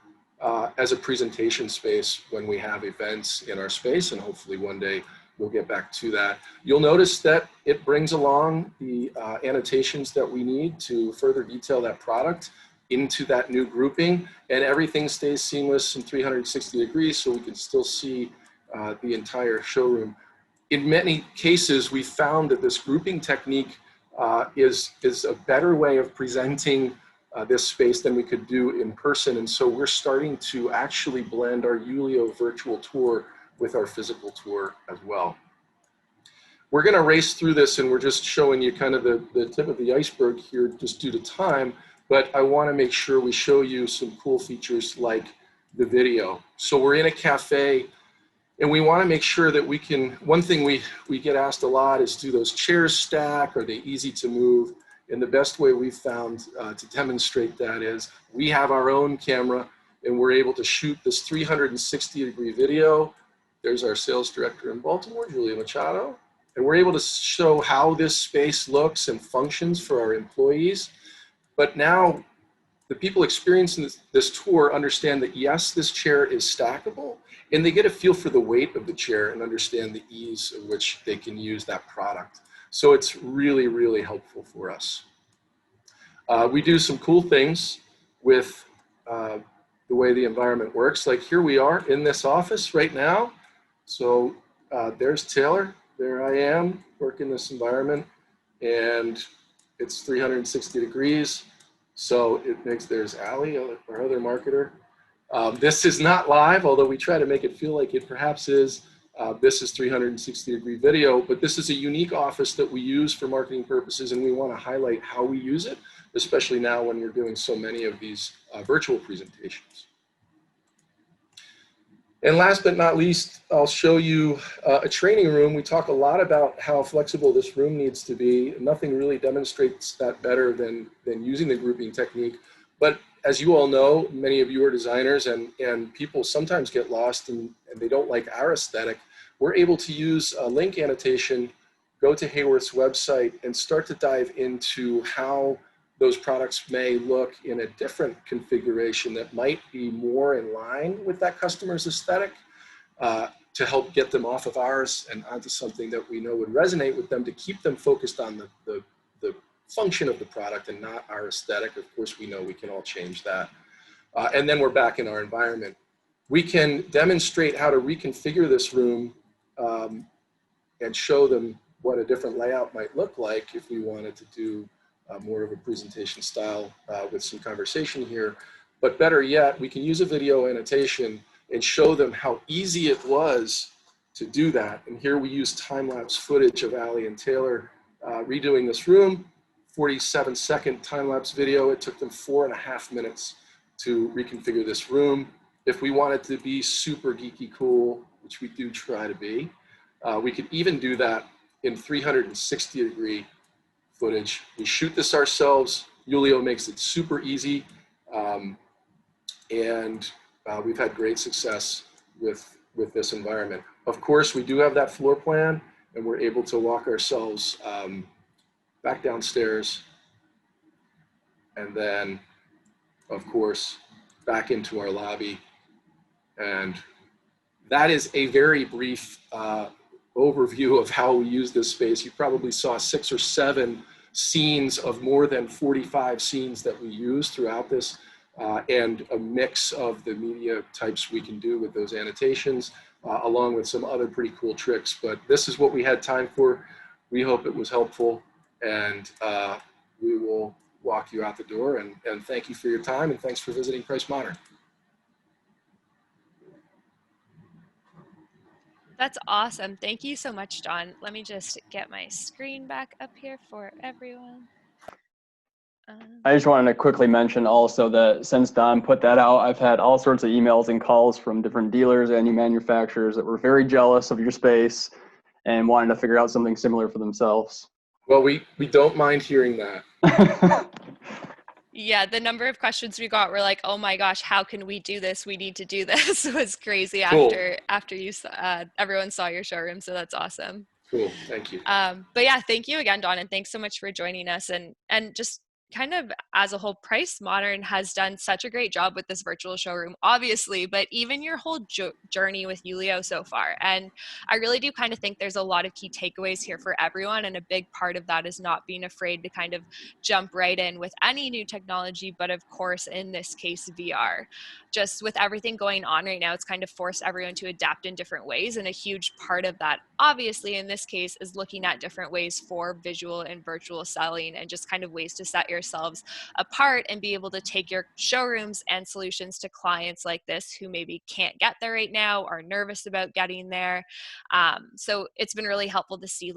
C: as a presentation space when we have events in our space, and hopefully one day we'll get back to that. You'll notice that it brings along the annotations that we need to further detail that product into that new grouping, and everything stays seamless in 360 degrees so we can still see the entire showroom. In many cases, we found that this grouping technique is a better way of presenting this space than we could do in person. And so we're starting to actually blend our Yulio virtual tour with our physical tour as well. We're going to race through this, and we're just showing you kind of the tip of the iceberg here just due to time, but I want to make sure we show you some cool features like the video. So we're in a cafe, and we want to make sure that we can, one thing we get asked a lot is, do those chairs stack? Are they easy to move? And the best way we've found to demonstrate that is we have our own camera and we're able to shoot this 360-degree video. There's our sales director in Baltimore, Julio Machado. And we're able to show how this space looks and functions for our employees. But now the people experiencing this tour understand that, yes, this chair is stackable, and they get a feel for the weight of the chair and understand the ease of which they can use that product. So it's really, really helpful for us. We do some cool things with the way the environment works. Like here we are in this office right now. So there's Taylor, there I am working this environment, and it's 360 degrees. So it makes, there's Allie, our other marketer. This is not live, although we try to make it feel like it perhaps is. This is 360-degree video, but this is a unique office that we use for marketing purposes, and we want to highlight how we use it, especially now when we're doing so many of these virtual presentations. And last but not least, I'll show you a training room. We talk a lot about how flexible this room needs to be. Nothing really demonstrates that better than using the grouping technique. But as you all know, many of you are designers, and people sometimes get lost and they don't like our aesthetic. We're able to use a link annotation, go to Hayworth's website, and start to dive into how those products may look in a different configuration that might be more in line with that customer's aesthetic, to help get them off of ours and onto something that we know would resonate with them, to keep them focused on the function of the product and not our aesthetic. Of course, we know we can all change that. And then we're back in our environment. We can demonstrate how to reconfigure this room and show them what a different layout might look like if we wanted to do more of a presentation style with some conversation here. But better yet, we can use a video annotation and show them how easy it was to do that. And here we use time-lapse footage of Allie and Taylor redoing this room, 47-second time-lapse video. It took them 4.5 minutes to reconfigure this room. If we wanted to be super geeky cool, which we do try to be, we could even do that in 360-degree footage. We shoot this ourselves. Yulio makes it super easy, and we've had great success with this environment. Of course, we do have that floor plan, and we're able to walk ourselves back downstairs, and then, of course, back into our lobby. And that is a very brief overview of how we use this space. You probably saw 6 or 7 scenes of more than 45 scenes that we use throughout this, and a mix of the media types we can do with those annotations, along with some other pretty cool tricks. But this is what we had time for. We hope it was helpful, and we will walk you out the door, and thank you for your time, and thanks for visiting Price Modern.
A: That's awesome. Thank you so much, John. Let me just get my screen back up here for everyone.
B: I just wanted to quickly mention also that since Don put that out, I've had all sorts of emails and calls from different dealers and manufacturers that were very jealous of your space and wanted to figure out something similar for themselves.
C: Well, we don't mind hearing that.
A: Yeah, the number of questions we got were like, "Oh my gosh, how can we do this? We need to do this." It was crazy.
C: Cool.
A: after you everyone saw your showroom, so that's awesome.
C: Cool, thank you.
A: But yeah, thank you again, Don, and thanks so much for joining us. And just kind of as a whole, Price Modern has done such a great job with this virtual showroom, obviously, but even your whole journey with Yulio so far. And I really do kind of think there's a lot of key takeaways here for everyone. And a big part of that is not being afraid to kind of jump right in with any new technology, but of course, in this case, VR. Just with everything going on right now, it's kind of forced everyone to adapt in different ways. And a huge part of that, obviously, in this case, is looking at different ways for visual and virtual selling, and just kind of ways to set yourselves apart and be able to take your showrooms and solutions to clients like this who maybe can't get there right now, are nervous about getting there. So it's been really helpful to see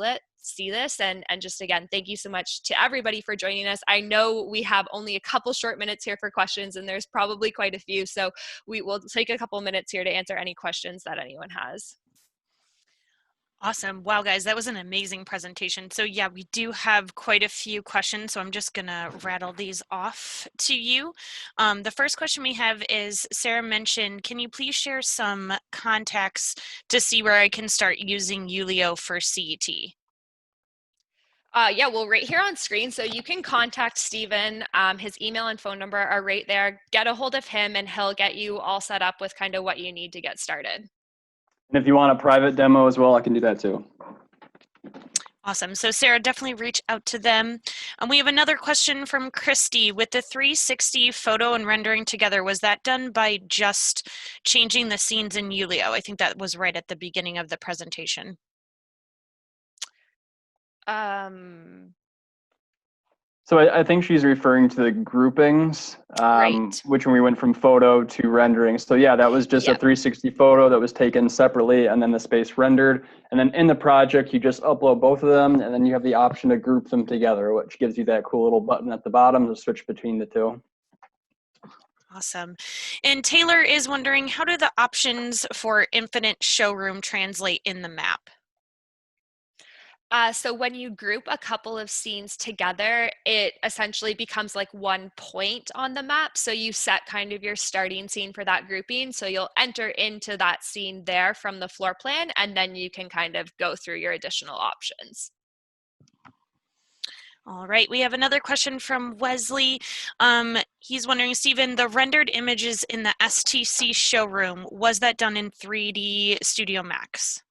A: this, and just again, thank you so much to everybody for joining us. I know we have only a couple short minutes here for questions, and there's probably quite a few, so we will take a couple minutes here to answer any questions that anyone has.
D: Awesome. Wow, guys, that was an amazing presentation. So yeah, we do have quite a few questions, so I'm just gonna rattle these off to you. The first question we have is, Sarah mentioned, can you please share some contacts to see where I can start using Yulio for CET?
A: Yeah, well, right here on screen, so you can contact Steven. His email and phone number are right there. Get a hold of him and he'll get you all set up with kind of what you need to get started.
B: And if you want a private demo as well, I can do that too.
D: Awesome. So Sarah, definitely reach out to them. And we have another question from Christy. With the 360 photo and rendering together, was that done by just changing the scenes in Yulio? I think that was right at the beginning of the presentation.
B: So I think she's referring to the groupings,
A: Right.
B: which when we went from photo to rendering. So yeah, that was just a
A: Yep.
B: 360 photo that was taken separately and then the space rendered. And then in the project, you just upload both of them and then you have the option to group them together, which gives you that cool little button at the bottom to switch between the two.
D: Awesome. And Taylor is wondering, how do the options for infinite showroom translate in the map?
A: So when you group a couple of scenes together, it essentially becomes like one point on the map. So you set kind of your starting scene for that grouping. So you'll enter into that scene there from the floor plan, and then you can kind of go through your additional options.
D: All right, we have another question from Wesley. He's wondering, Stephen, the rendered images in the STC showroom, was that done in 3D Studio Max?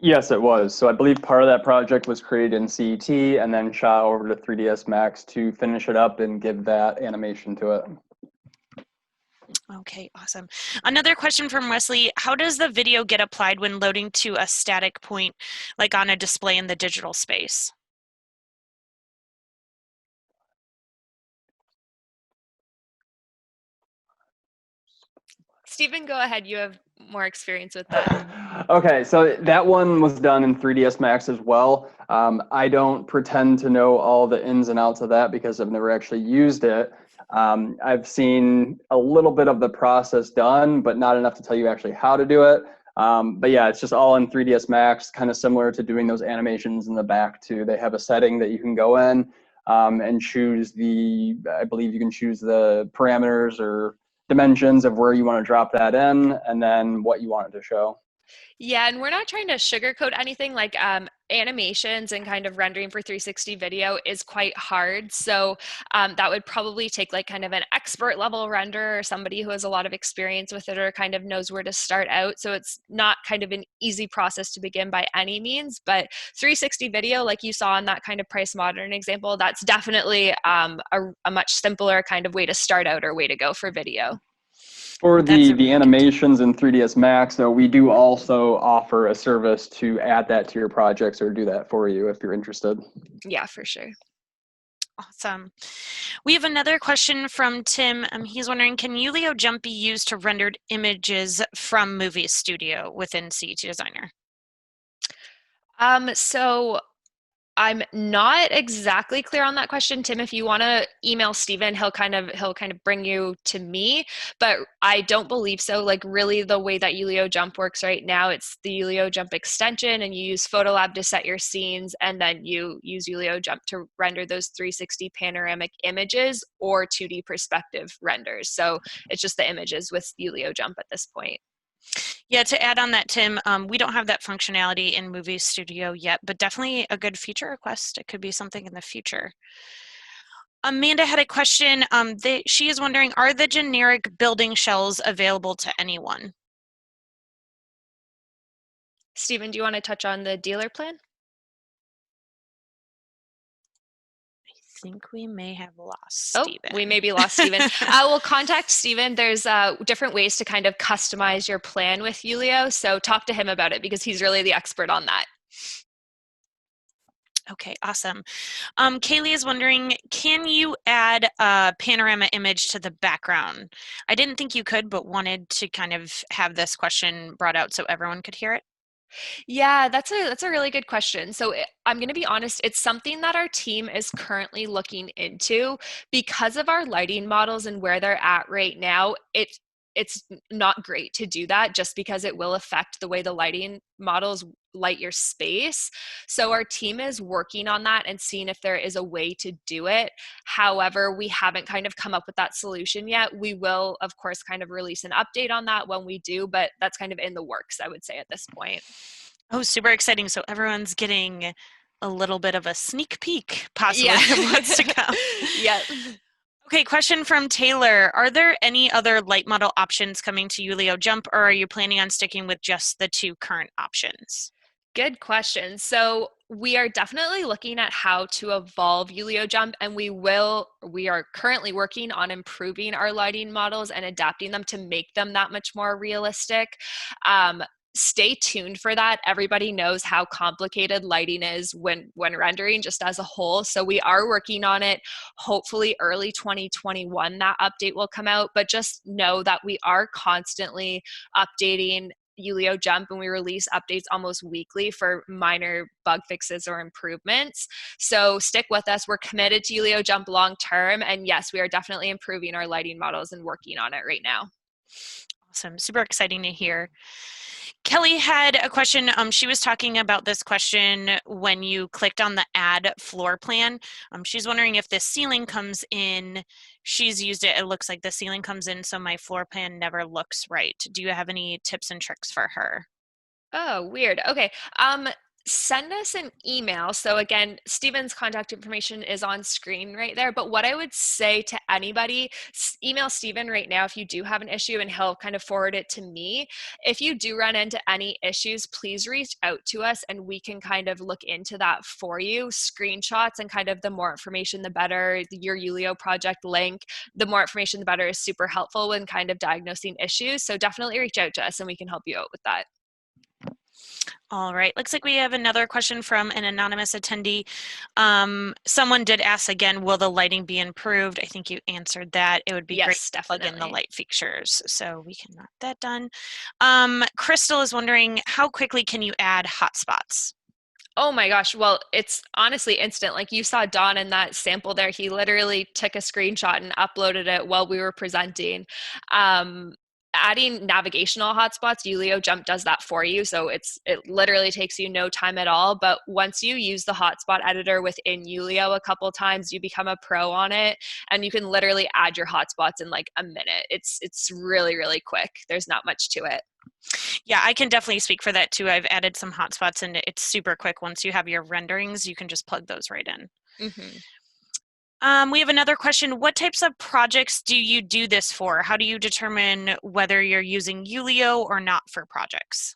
B: Yes, it was. So I believe part of that project was created in CET and then shot over to 3ds Max to finish it up and give that animation to it.
D: Okay, awesome. Another question from Wesley, how does the video get applied when loading to a static point, like on a display in the digital space?
A: Stephen, go ahead. You have more experience with that.
B: Okay, so that one was done in 3ds Max as well. I don't pretend to know all the ins and outs of that because I've never actually used it. I've seen a little bit of the process done, but not enough to tell you actually how to do it. But yeah, it's just all in 3ds Max, kind of similar to doing those animations in the back too. They have a setting that you can go in and choose I believe you can choose the parameters or dimensions of where you want to drop that in and then what you want it to show.
A: Yeah, and we're not trying to sugarcoat anything. Like animations and kind of rendering for 360 video is quite hard. So that would probably take like kind of an expert level renderer or somebody who has a lot of experience with it or kind of knows where to start out. So it's not kind of an easy process to begin by any means. But 360 video, like you saw in that kind of price modern example, that's definitely a much simpler kind of way to start out or way to go for video.
B: For
D: That's a
B: the
D: really good
B: animations in 3ds Max, though, we do also offer a service to add that to your projects or do that for you if you're interested.
A: Yeah, for sure.
D: Awesome. We have another question from Tim. He's wondering, can Yulio Jump be used to render images from Movie Studio within CET Designer?
A: So I'm not exactly clear on that question, Tim. If you want to email Steven, he'll kind of bring you to me, but I don't believe so. Like really the way that Yulio Jump works right now, it's the Yulio Jump extension and you use Photolab to set your scenes and then you use Yulio Jump to render those 360 panoramic images or 2D perspective renders. So it's just the images with Yulio Jump at this point.
D: Yeah, to add on that, Tim, we don't have that functionality in Movie Studio yet, but definitely a good feature request. It could be something in the future. Amanda had a question. She is wondering, are the generic building shells available to anyone?
A: Steven, do you want to touch on the dealer plan?
D: I think we may have lost
A: Oh,
D: Steven.
A: we maybe lost Steven. We'll contact Steven. There's different ways to kind of customize your plan with Yulio. So talk to him about it because he's really the expert on that.
D: Okay, awesome. Kaylee is wondering, can you add a panorama image to the background? I didn't think you could, but wanted to kind of have this question brought out so everyone could hear it.
A: Yeah, that's a really good question. So I'm going to be honest, it's something that our team is currently looking into because of our lighting models and where they're at right now. It's not great to do that just because it will affect the way the lighting models light your space. So our team is working on that and seeing if there is a way to do it. However, we haven't kind of come up with that solution yet. We will, of course, kind of release an update on that when we do, but that's kind of in the works, I would say, at this point.
D: Oh, super exciting. So everyone's getting a little bit of a sneak peek, possibly,
A: Yeah.
D: of what's to come.
A: Yeah.
D: Okay, question from Taylor. Are there any other light model options coming to Yulio Jump, or are you planning on sticking with just the 2 current options?
A: Good question. So we are definitely looking at how to evolve Yulio Jump, and we are currently working on improving our lighting models and adapting them to make them that much more realistic. Stay tuned for that. Everybody knows how complicated lighting is when rendering just as a whole. So we are working on it. Hopefully early 2021 that update will come out, but just know that we are constantly updating Yulio Jump, and we release updates almost weekly for minor bug fixes or improvements. So stick with us. We're committed to Yulio Jump long term. And yes, we are definitely improving our lighting models and working on it right now.
D: Awesome. Super exciting to hear. Kelly had a question. She was talking about this question when you clicked on the add floor plan. She's wondering if the ceiling comes in. She's used it. It looks like the ceiling comes in, so my floor plan never looks right. Do you have any tips and tricks for her?
A: Oh, weird. Okay. Send us an email. So again, Stephen's contact information is on screen right there. But what I would say to anybody, email Stephen right now if you do have an issue, and he'll kind of forward it to me. If you do run into any issues, please reach out to us and we can kind of look into that for you. Screenshots and kind of the more information, the better. Your Yulio project link, the more information, the better, is super helpful when kind of diagnosing issues. So definitely reach out to us and we can help you out with that.
D: All right, looks like we have another question from an anonymous attendee. Someone did ask again, will the lighting be improved? I think you answered that. It would be great
A: Yes,
D: to plug in the
A: definitely.
D: light fixtures, so we can mark that done. Crystal is wondering, how quickly can you add hotspots?
A: Oh my gosh. Well, it's honestly instant. Like you saw Don in that sample there, he literally took a screenshot and uploaded it while we were presenting. Um, Adding navigational hotspots, Yulio Jump does that for you. So it literally takes you no time at all. But once you use the hotspot editor within Yulio a couple times, you become a pro on it, and you can literally add your hotspots in like a minute. It's really, really quick. There's not much to it.
D: Yeah, I can definitely speak for that too. I've added some hotspots and it's super quick. Once you have your renderings, you can just plug those right in.
A: Mm-hmm.
D: We have another question. What types of projects do you do this for? How do you determine whether you're using Yulio or not for projects?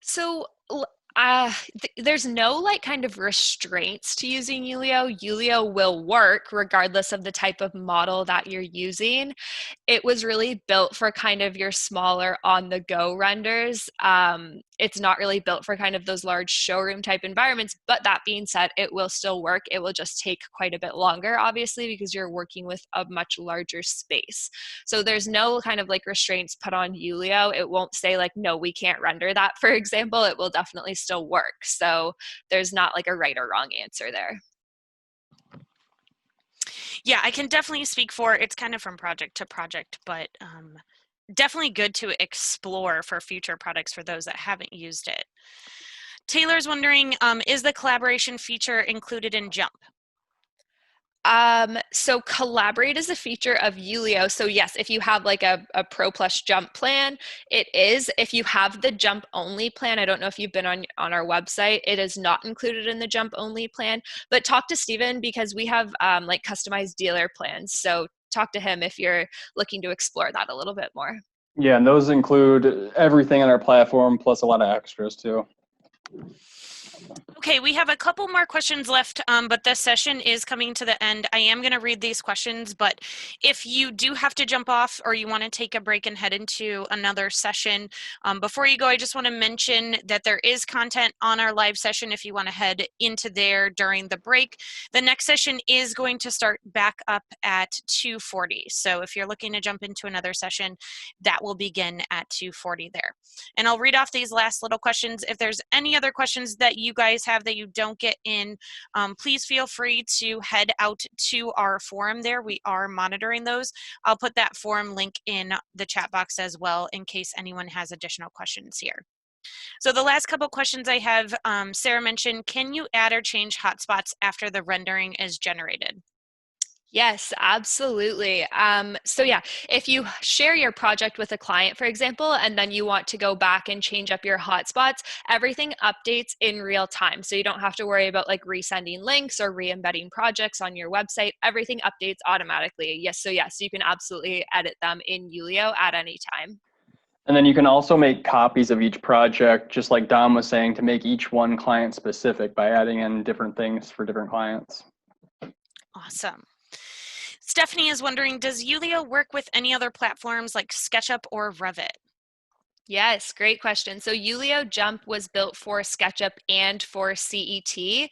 A: So there's no like kind of restraints to using Yulio. Yulio will work regardless of the type of model that you're using. It was really built for kind of your smaller on the go renders. It's not really built for kind of those large showroom type environments, but that being said, it will still work. It will just take quite a bit longer, obviously, because you're working with a much larger space. So there's no kind of like restraints put on Yulio. It won't say like, no, we can't render that, for example. It will definitely still work. So there's not like a right or wrong answer there.
D: Yeah, I can definitely speak for it's kind of from project to project, but definitely good to explore for future products for those that haven't used it. Taylor's wondering, is the collaboration feature included in Jump?
A: So Collaborate is a feature of Yulio. So yes, if you have like a Pro Plus Jump plan, it is. If you have the Jump only plan, I don't know if you've been on our website, it is not included in the Jump only plan, but talk to Steven because we have like customized dealer plans. So talk to him if you're looking to explore that a little bit more.
B: Yeah, and those include everything on our platform plus a lot of extras too.
D: Okay, we have a couple more questions left, but this session is coming to the end. I am going to read these questions, but if you do have to jump off or you want to take a break and head into another session, before you go, I just want to mention that there is content on our live session if you want to head into there during the break. The next session is going to start back up at 2:40. So if you're looking to jump into another session, that will begin at 2:40 there. And I'll read off these last little questions. If there's any other questions that you guys have that you don't get in, please feel free to head out to our forum there. We are monitoring those. I'll put that forum link in the chat box as well in case anyone has additional questions here. So the last couple questions I have, Sarah mentioned, can you add or change hotspots after the rendering is generated?
A: Yes, absolutely. So yeah, if you share your project with a client, for example, and then you want to go back and change up your hotspots, everything updates in real time. So you don't have to worry about like resending links or re-embedding projects on your website. Everything updates automatically. Yes, so yes, you can absolutely edit them in Yulio at any time.
B: And then you can also make copies of each project, just like Dom was saying, to make each one client specific by adding in different things for different clients.
D: Awesome. Stephanie is wondering, does Yulio work with any other platforms like SketchUp or Revit?
A: Yes, great question. So Yulio Jump was built for SketchUp and for CET.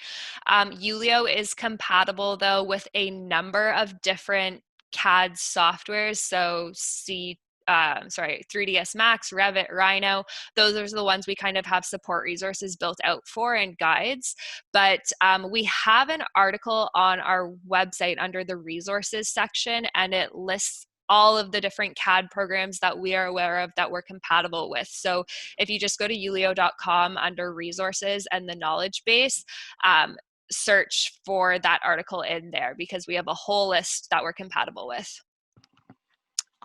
A: Yulio is compatible though with a number of different CAD softwares. So 3ds Max, Revit, Rhino. Those are the ones we kind of have support resources built out for and guides. But we have an article on our website under the resources section, and it lists all of the different CAD programs that we are aware of that we're compatible with. So if you just go to yulio.com under resources and the knowledge base, search for that article in there because we have a whole list that we're compatible with.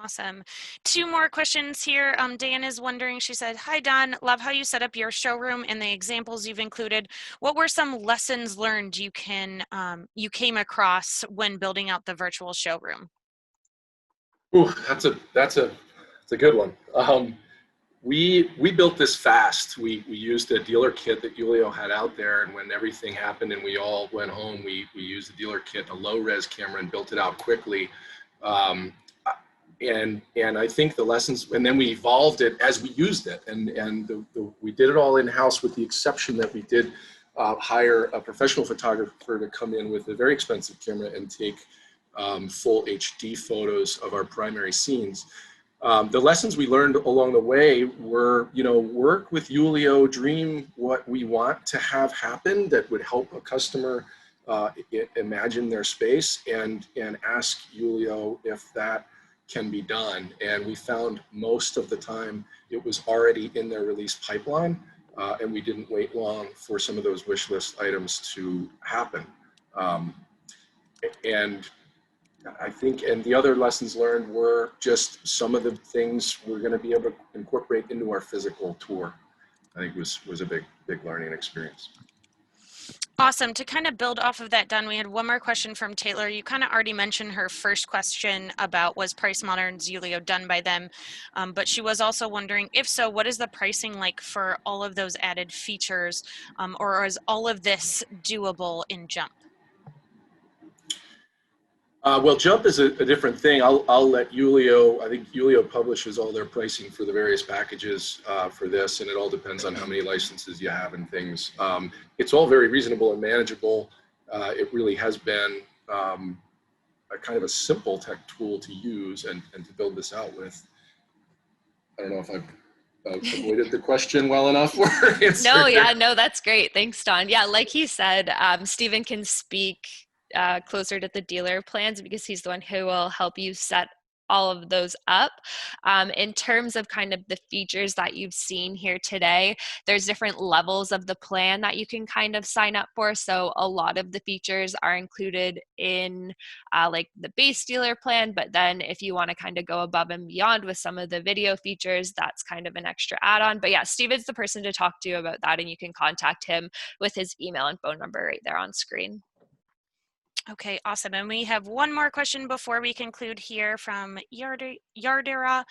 D: Awesome. Two more questions here. Dan is wondering, she said, hi, Don, love how you set up your showroom and the examples you've included. What were some lessons learned you came across when building out the virtual showroom?
C: Ooh, that's a good one. We built this fast. We used a dealer kit that Yulio had out there, and when everything happened and we all went home, we used the dealer kit, a low res camera, and built it out quickly. And I think the lessons, and then we evolved it as we used it, and we did it all in house, with the exception that we did hire a professional photographer to come in with a very expensive camera and take full HD photos of our primary scenes. The lessons we learned along the way were, work with Yulio, dream what we want to have happen that would help a customer imagine their space, and ask Yulio if that can be done. And we found most of the time it was already in their release pipeline, and we didn't wait long for some of those wish list items to happen. And I think, and the other lessons learned were just some of the things we're going to be able to incorporate into our physical tour. I think was a big learning experience.
D: Awesome. To kind of build off of that, Don, we had one more question from Taylor. You kind of already mentioned her first question about, was Price Modern's Yulio done by them? But she was also wondering, if so, what is the pricing like for all of those added features? Or is all of this doable in Jump?
C: Well, Jump is a different thing. I'll let Yulio, I think Yulio publishes all their pricing for the various packages for this, and it all depends on how many licenses you have and things. It's all very reasonable and manageable. It really has been a kind of a simple tech tool to use and to build this out with. I don't know if I've avoided the question well enough.
A: No, yeah, no, that's great. Thanks, Don. Yeah, like he said, Stephen can speak closer to the dealer plans because he's the one who will help you set all of those up. In terms of kind of the features that you've seen here today, there's different levels of the plan that you can kind of sign up for. So a lot of the features are included in like the base dealer plan, but then if you want to kind of go above and beyond with some of the video features, that's kind of an extra add-on. But yeah, Steven's the person to talk to about that, and you can contact him with his email and phone number right there on screen.
D: Okay, awesome. And we have one more question before we conclude here from Yardera.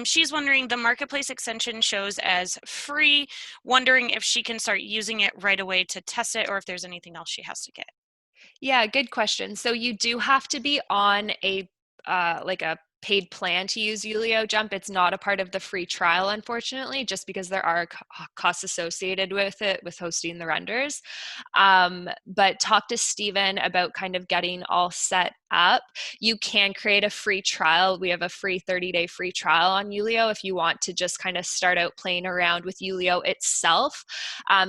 D: She's wondering, the marketplace extension shows as free, wondering if she can start using it right away to test it, or if there's anything else she has to get.
A: Yeah, good question. So you do have to be on a like a paid plan to use Yulio Jump. It's not a part of the free trial, unfortunately, just because there are costs associated with it, with hosting the renders. But talk to Steven about kind of getting all set up. You can create a free trial. We have a free 30-day free trial on Yulio if you want to just kind of start out playing around with Yulio itself.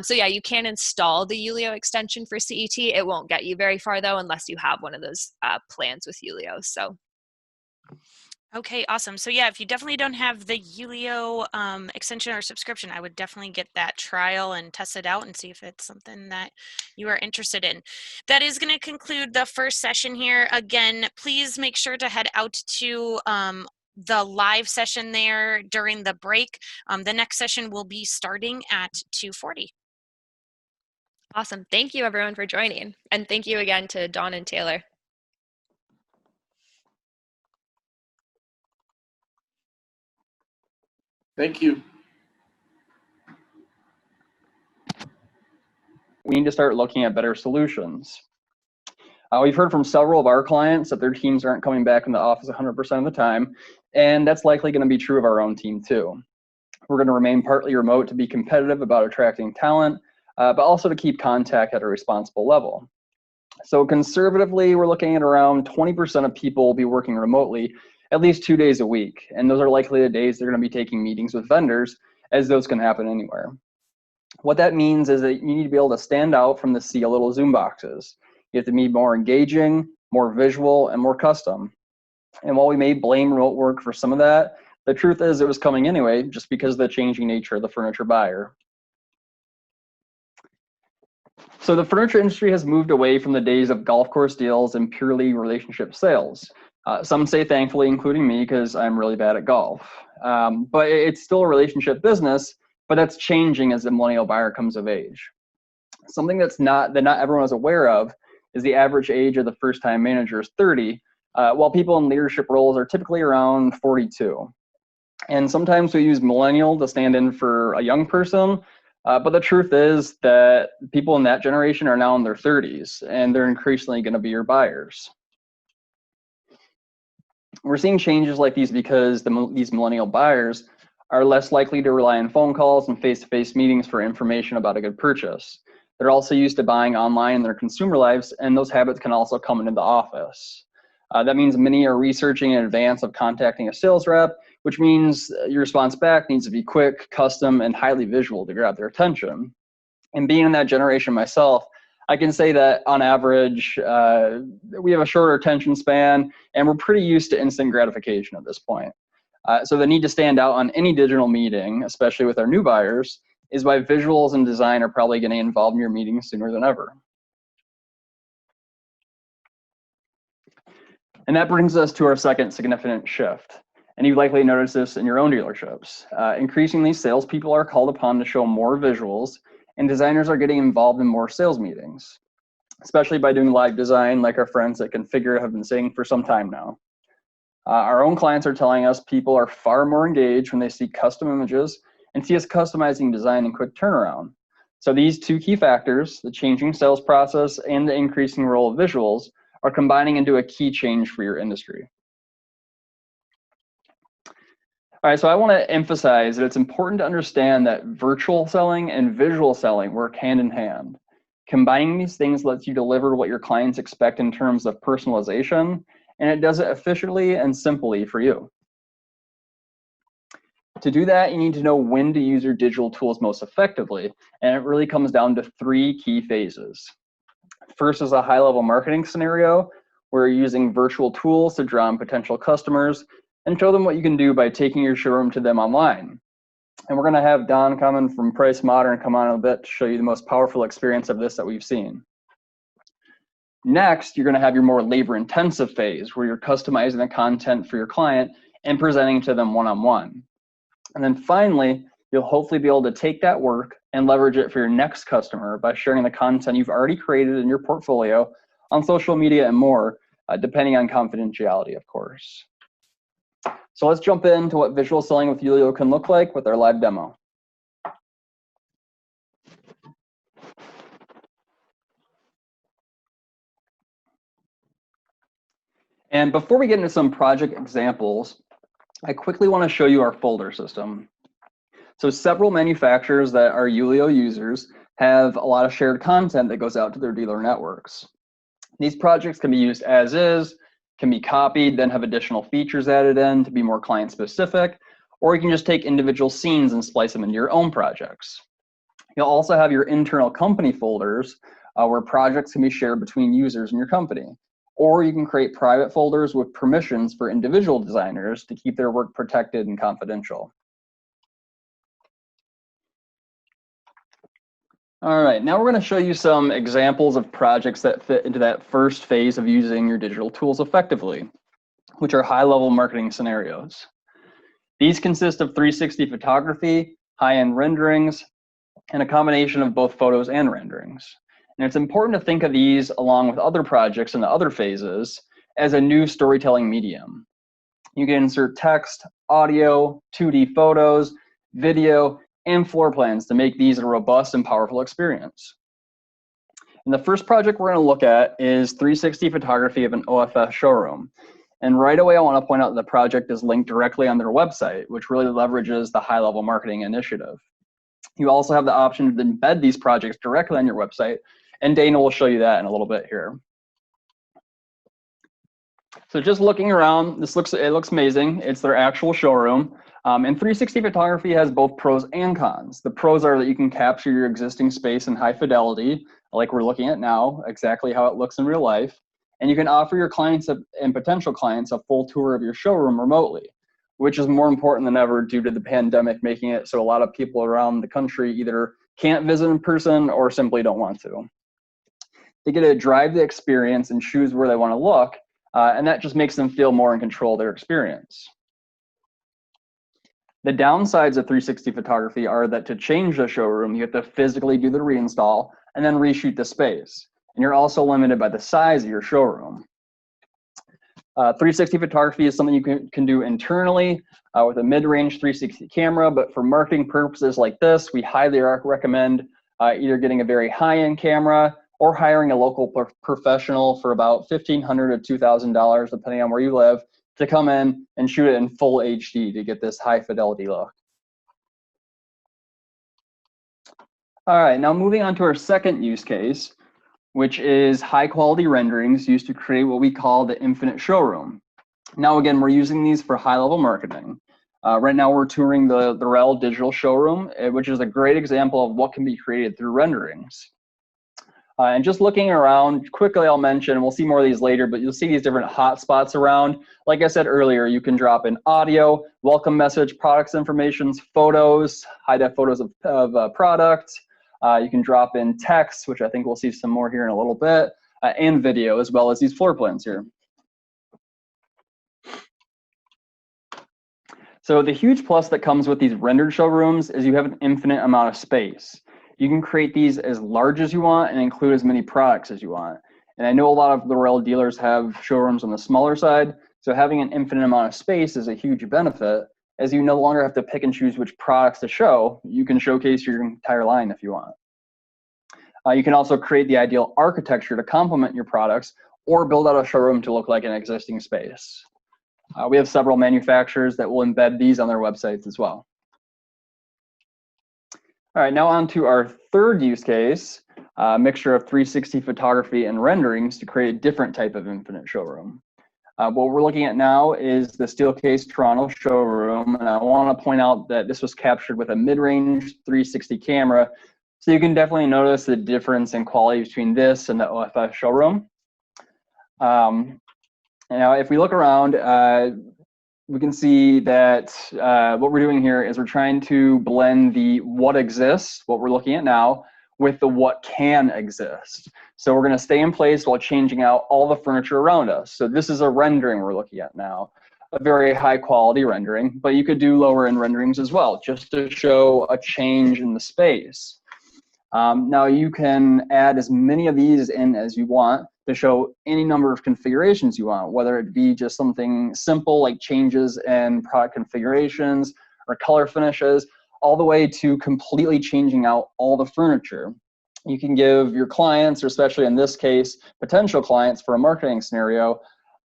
A: So yeah, you can install the Yulio extension for CET. It won't get you very far though, unless you have one of those plans with Yulio. So.
D: Okay, awesome. So yeah, if you definitely don't have the Yulio extension or subscription, I would definitely get that trial and test it out and see if it's something that you are interested in. That is going to conclude the first session here. Again, please make sure to head out to the live session there during the break. The next session will be starting at 2:40.
A: Awesome. Thank you everyone for joining. And thank you again to Dawn and Taylor.
C: Thank you.
B: We need to start looking at better solutions. We've heard from several of our clients that their teams aren't coming back in the office 100% of the time, and that's likely going to be true of our own team too. We're going to remain partly remote to be competitive about attracting talent, but also to keep contact at a responsible level. So conservatively, we're looking at around 20% of people will be working remotely at least 2 days a week, and those are likely the days they're going to be taking meetings with vendors, as those can happen anywhere. What that means is that you need to be able to stand out from the sea of little Zoom boxes. You have to be more engaging, more visual, and more custom. And while we may blame remote work for some of that, the truth is it was coming anyway, just because of the changing nature of the furniture buyer. So the furniture industry has moved away from the days of golf course deals and purely relationship sales. Some say thankfully, including me, because I'm really bad at golf. But it's still a relationship business, but that's changing as the millennial buyer comes of age. Something that not everyone is aware of is the average age of the first-time manager is 30, while people in leadership roles are typically around 42. And sometimes we use millennial to stand in for a young person, but the truth is that people in that generation are now in their 30s, and they're increasingly going to be your buyers. We're seeing changes like these because these millennial buyers are less likely to rely on phone calls and face-to-face meetings for information about a good purchase. They're also used to buying online in their consumer lives, and those habits can also come into the office. That means many are researching in advance of contacting a sales rep, which means your response back needs to be quick, custom, and highly visual to grab their attention. And being in that generation myself, I can say that on average, we have a shorter attention span, and we're pretty used to instant gratification at this point. So the need to stand out on any digital meeting, especially with our new buyers, is why visuals and design are probably getting involved in your meetings sooner than ever. And that brings us to our second significant shift. And you've likely noticed this in your own dealerships. Increasingly, salespeople are called upon to show more visuals, and designers are getting involved in more sales meetings, especially by doing live design like our friends at Configura have been saying for some time now. Our own clients are telling us people are far more engaged when they see custom images and see us customizing design and quick turnaround. So these two key factors, the changing sales process and the increasing role of visuals, are combining into a key change for your industry. All right, so I want to emphasize that it's important to understand that virtual selling and visual selling work hand in hand. Combining these things lets you deliver what your clients expect in terms of personalization, and it does it efficiently and simply for you. To do that, you need to know when to use your digital tools most effectively, and it really comes down to 3 key phases. First is a high-level marketing scenario, where you're using virtual tools to draw in potential customers and show them what you can do by taking your showroom to them online. And we're going to have Don coming from Price Modern come on in a bit to show you the most powerful experience of this that we've seen. Next, you're going to have your more labor-intensive phase, where you're customizing the content for your client and presenting to them one-on-one. And then finally, you'll hopefully be able to take that work and leverage it for your next customer by sharing the content you've already created in your portfolio on social media and more, depending on confidentiality, of course. So let's jump into what visual selling with Yulio can look like with our live demo. And before we get into some project examples, I quickly want to show you our folder system. So several manufacturers that are Yulio users have a lot of shared content that goes out to their dealer networks. These projects can be used as is, can be copied, then have additional features added in to be more client specific, or you can just take individual scenes and splice them into your own projects. You'll also have your internal company folders where projects can be shared between users in your company. or you can create private folders with permissions for individual designers to keep their work protected and confidential. All right, now we're going to show you some examples of projects that fit into that first phase of using your digital tools effectively, which are high-level marketing scenarios. These consist of 360 photography, high-end renderings, and a combination of both photos and renderings. And it's important to think of these along with other projects in the other phases as a new storytelling medium. You can insert text, audio, 2D photos, video, and floor plans to make these a robust and powerful experience. And the first project we're going to look at is 360 photography of an OFS showroom. And right away, I want to point out that the project is linked directly on their website, which really leverages the high-level marketing initiative. You also have the option to embed these projects directly on your website, and Dana will show you that in a little bit here. So just looking around, it looks amazing. It's their actual showroom. And 360 photography has both pros and cons. The pros are that you can capture your existing space in high fidelity, like we're looking at now, exactly how it looks in real life. And you can offer your clients and potential clients a full tour of your showroom remotely, which is more important than ever due to the pandemic, making it so a lot of people around the country either can't visit in person or simply don't want to. They get to drive the experience and choose where they want to look, and that just makes them feel more in control of their experience. The downsides of 360 photography are that to change the showroom, you have to physically do the reinstall and then reshoot the space. And you're also limited by the size of your showroom. 360 photography is something you can do internally with a mid-range 360 camera, but for marketing purposes like this, we highly recommend either getting a very high-end camera or hiring a local professional for about $1,500 to $2,000, depending on where you live, to come in and shoot it in full HD to get this high fidelity look. All right, now moving on to our second use case, which is high quality renderings used to create what we call the infinite showroom. Now again, we're using these for high level marketing. Right now we're touring the REL digital showroom, which is a great example of what can be created through renderings. And just looking around, quickly I'll mention, we'll see more of these later, but you'll see these different hotspots around. Like I said earlier, you can drop in audio, welcome message, products information, photos, high-def photos of products. You can drop in text, which I think we'll see some more here in a little bit, and video, as well as these floor plans here. So the huge plus that comes with these rendered showrooms is you have an infinite amount of space. You can create these as large as you want and include as many products as you want. And I know a lot of the REL dealers have showrooms on the smaller side, so having an infinite amount of space is a huge benefit, as you no longer have to pick and choose which products to show. You can showcase your entire line if you want. You can also create the ideal architecture to complement your products or build out a showroom to look like an existing space. We have several manufacturers that will embed these on their websites as well. All right, now on to our third use case, a mixture of 360 photography and renderings to create a different type of infinite showroom. What we're looking at now is the Steelcase Toronto showroom, and I want to point out that this was captured with a mid-range 360 camera, so you can definitely notice the difference in quality between this and the OFS showroom. Now, if we look around, we can see that what we're doing here is we're trying to blend the what exists, what we're looking at now, with the what can exist. So we're going to stay in place while changing out all the furniture around us. So this is a rendering we're looking at now, a very high quality rendering, but you could do lower end renderings as well, just to show a change in the space. Now you can add as many of these in as you want to show any number of configurations you want, whether it be just something simple like changes in product configurations or color finishes, all the way to completely changing out all the furniture. You can give your clients, or especially in this case, potential clients for a marketing scenario,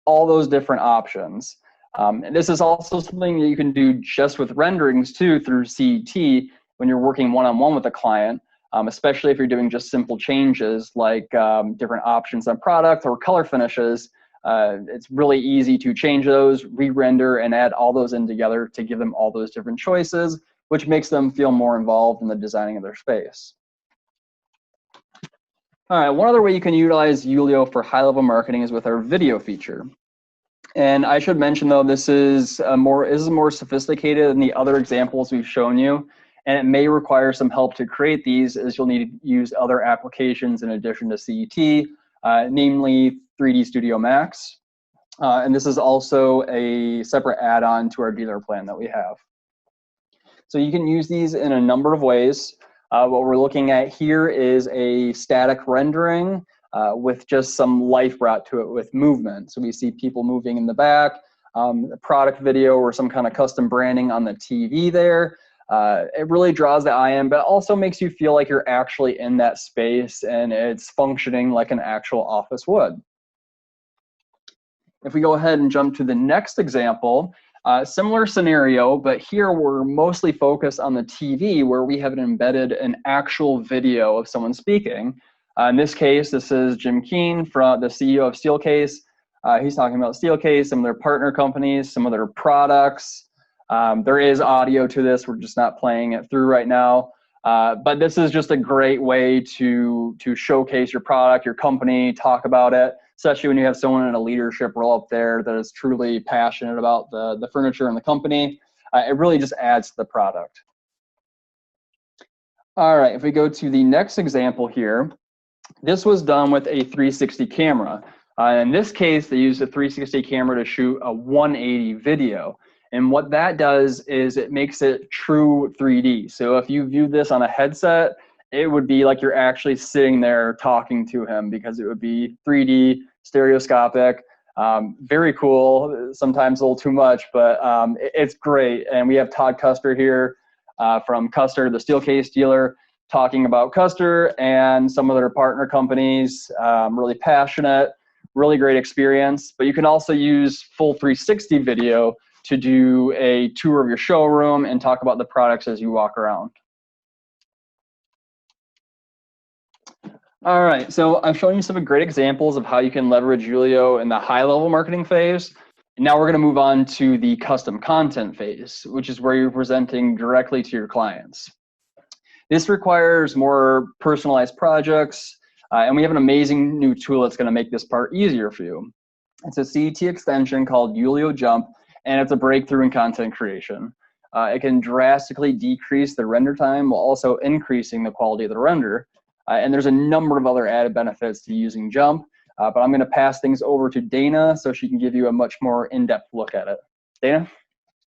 B: all those different options. And this is also something that you can do just with renderings too through CET when you're working one-on-one with a client. Especially if you're doing just simple changes like different options on product or color finishes. It's really easy to change those, re-render, and add all those in together to give them all those different choices, which makes them feel more involved in the designing of their space. All right, one other way you can utilize Yulio for high-level marketing is with our video feature. And I should mention, though, this is more sophisticated than the other examples we've shown you, and it may require some help to create these, as you'll need to use other applications in addition to CET, namely 3D Studio Max. And this is also a separate add-on to our dealer plan that we have. So you can use these in a number of ways. What we're looking at here is a static rendering with just some life brought to it with movement. So we see people moving in the back, a product video or some kind of custom branding on the TV there. It really draws the eye in, but also makes you feel like you're actually in that space and it's functioning like an actual office would. If we go ahead and jump to the next example, similar scenario, but here we're mostly focused on the TV where we have embedded an actual video of someone speaking. In this case, this is Jim Keene, from the CEO of Steelcase. He's talking about Steelcase, some of their partner companies, some of their products. There is audio to this. We're just not playing it through right now. But this is just a great way to showcase your product, your company, talk about it, especially when you have someone in a leadership role up there that is truly passionate about the furniture and the company. It really just adds to the product. All right, if we go to the next example here, this was done with a 360 camera. In this case, they used a 360 camera to shoot a 180 video. And what that does is it makes it true 3D. So if you view this on a headset, it would be like you're actually sitting there talking to him because it would be 3D, stereoscopic, very cool, sometimes a little too much, but it's great. And we have Todd Custer here from Custer, the Steelcase dealer, talking about Custer and some of their partner companies, really passionate, really great experience. But you can also use full 360 video to do a tour of your showroom and talk about the products as you walk around. All right, so I've shown you some great examples of how you can leverage Yulio in the high-level marketing phase. And now we're going to move on to the custom content phase, which is where you're presenting directly to your clients. This requires more personalized projects, and we have an amazing new tool that's going to make this part easier for you. It's a CET extension called Yulio Jump, and it's a breakthrough in content creation. It can drastically decrease the render time while also increasing the quality of the render. And there's a number of other added benefits to using Jump, but I'm going to pass things over to Dana so she can give you a much more in-depth look at it. Dana?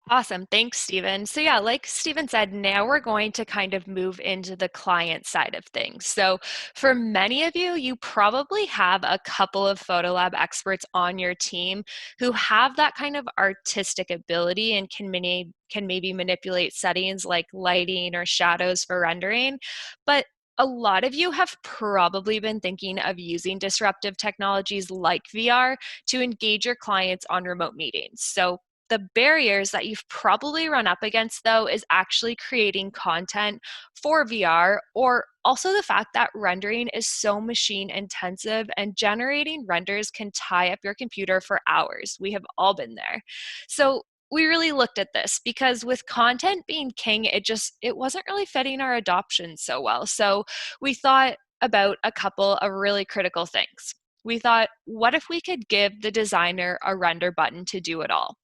A: Awesome. Thanks, Stephen. So yeah, like Stephen said, now we're going to kind of move into the client side of things. So for many of you, you probably have a couple of Photolab experts on your team who have that kind of artistic ability and can maybe manipulate settings like lighting or shadows for rendering. But a lot of you have probably been thinking of using disruptive technologies like VR to engage your clients on remote meetings. So the barriers that you've probably run up against, though, is actually creating content for VR, or also the fact that rendering is so machine intensive and generating renders can tie up your computer for hours. We have all been there. So we really looked at this because with content being king, it wasn't really fitting our adoption so well. So we thought about a couple of really critical things. We thought, what if we could give the designer a render button to do it all?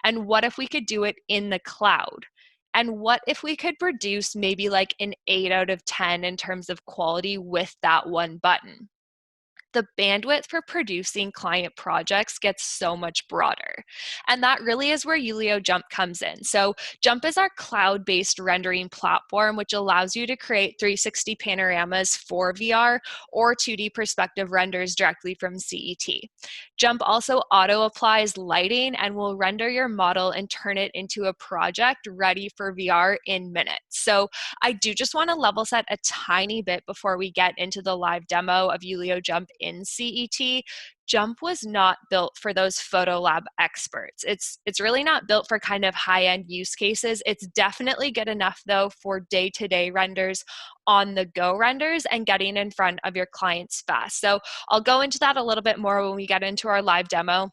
A: And what if we could do it in the cloud? And what if we could produce maybe like an 8 out of 10 in terms of quality with that one button? The bandwidth for producing client projects gets so much broader. And that really is where Yulio Jump comes in. So Jump is our cloud-based rendering platform, which allows you to create 360 panoramas for VR or 2D perspective renders directly from CET. Jump also auto-applies lighting and will render your model and turn it into a project ready for VR in minutes. So I do just want to level set a tiny bit before we get into the live demo of Yulio Jump in CET. Jump was not built for those Photolab experts. It's really not built for kind of high-end use cases. It's definitely good enough, though, for day-to-day renders, on-the-go renders, and getting in front of your clients fast. So I'll go into that a little bit more when we get into our live demo.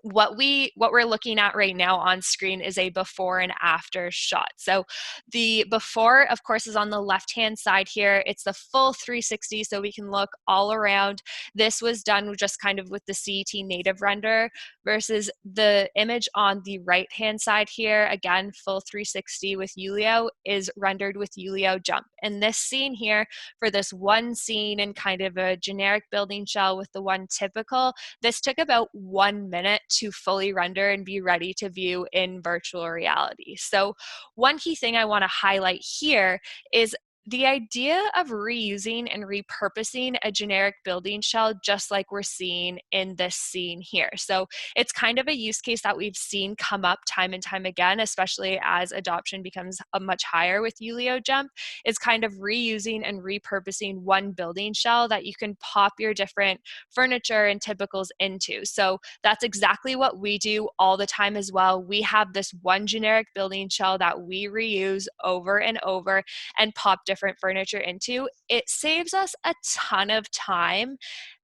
A: what we're looking at right now on screen is a before and after shot. So the before, of course, is on the left-hand side here. It's the full 360, so we can look all around. This was done just kind of with the CET native render versus the image on the right-hand side here, again, full 360 with Yulio, is rendered with Yulio Jump. And this scene here, for this one scene and kind of a generic building shell with the one typical, this took about 1 minute to fully render and be ready to view in virtual reality. So one key thing I want to highlight here is the idea of reusing and repurposing a generic building shell, just like we're seeing in this scene here. So it's kind of a use case that we've seen come up time and time again, especially as adoption becomes much higher with Yulio Jump, is kind of reusing and repurposing one building shell that you can pop your different furniture and typicals into. So that's exactly what we do all the time as well. We have this one generic building shell that we reuse over and over and pop different furniture into. It saves us a ton of time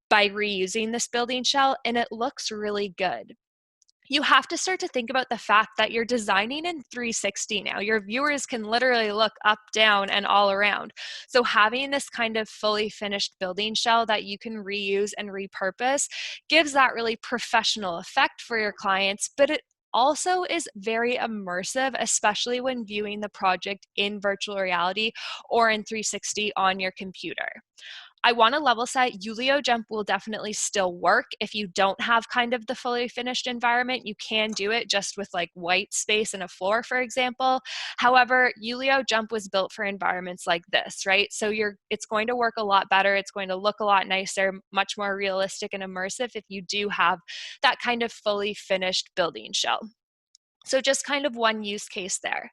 A: by reusing this building shell, and it looks really good. You have to start to think about the fact that you're designing in 360 now. Your viewers can literally look up, down, and all around. So having this kind of fully finished building shell that you can reuse and repurpose gives that really professional effect for your clients, but it also is very immersive, especially when viewing the project in virtual reality or in 360 on your computer. I want to level set, Yulio Jump will definitely still work. If you don't have kind of the fully finished environment, you can do it just with like white space and a floor, for example. However, Yulio Jump was built for environments like this, right? So it's going to work a lot better. It's going to look a lot nicer, much more realistic and immersive if you do have that kind of fully finished building shell. So just kind of one use case there.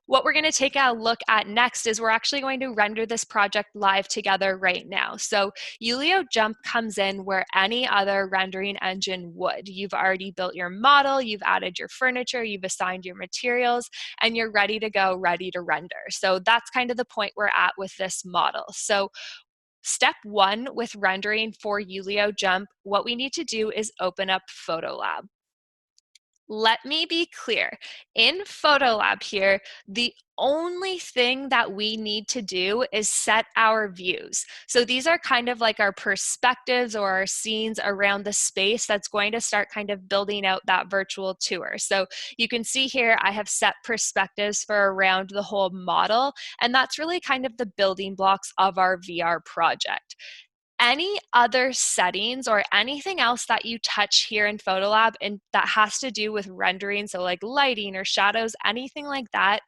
A: What we're going to take a look at next is we're actually going to render this project live together right now. So Yulio Jump comes in where any other rendering engine would. You've already built your model, you've added your furniture, you've assigned your materials, and you're ready to go, ready to render. So that's kind of the point we're at with this model. So step one with rendering for Yulio Jump, what we need to do is open up Photolab. Let me be clear, in Photolab here, the only thing that we need to do is set our views. So these are kind of like our perspectives or our scenes around the space that's going to start kind of building out that virtual tour. So you can see here, I have set perspectives for around the whole model, and that's really kind of the building blocks of our VR project. Any other settings or anything else that you touch here in Photolab and that has to do with rendering, so like lighting or shadows, anything like that,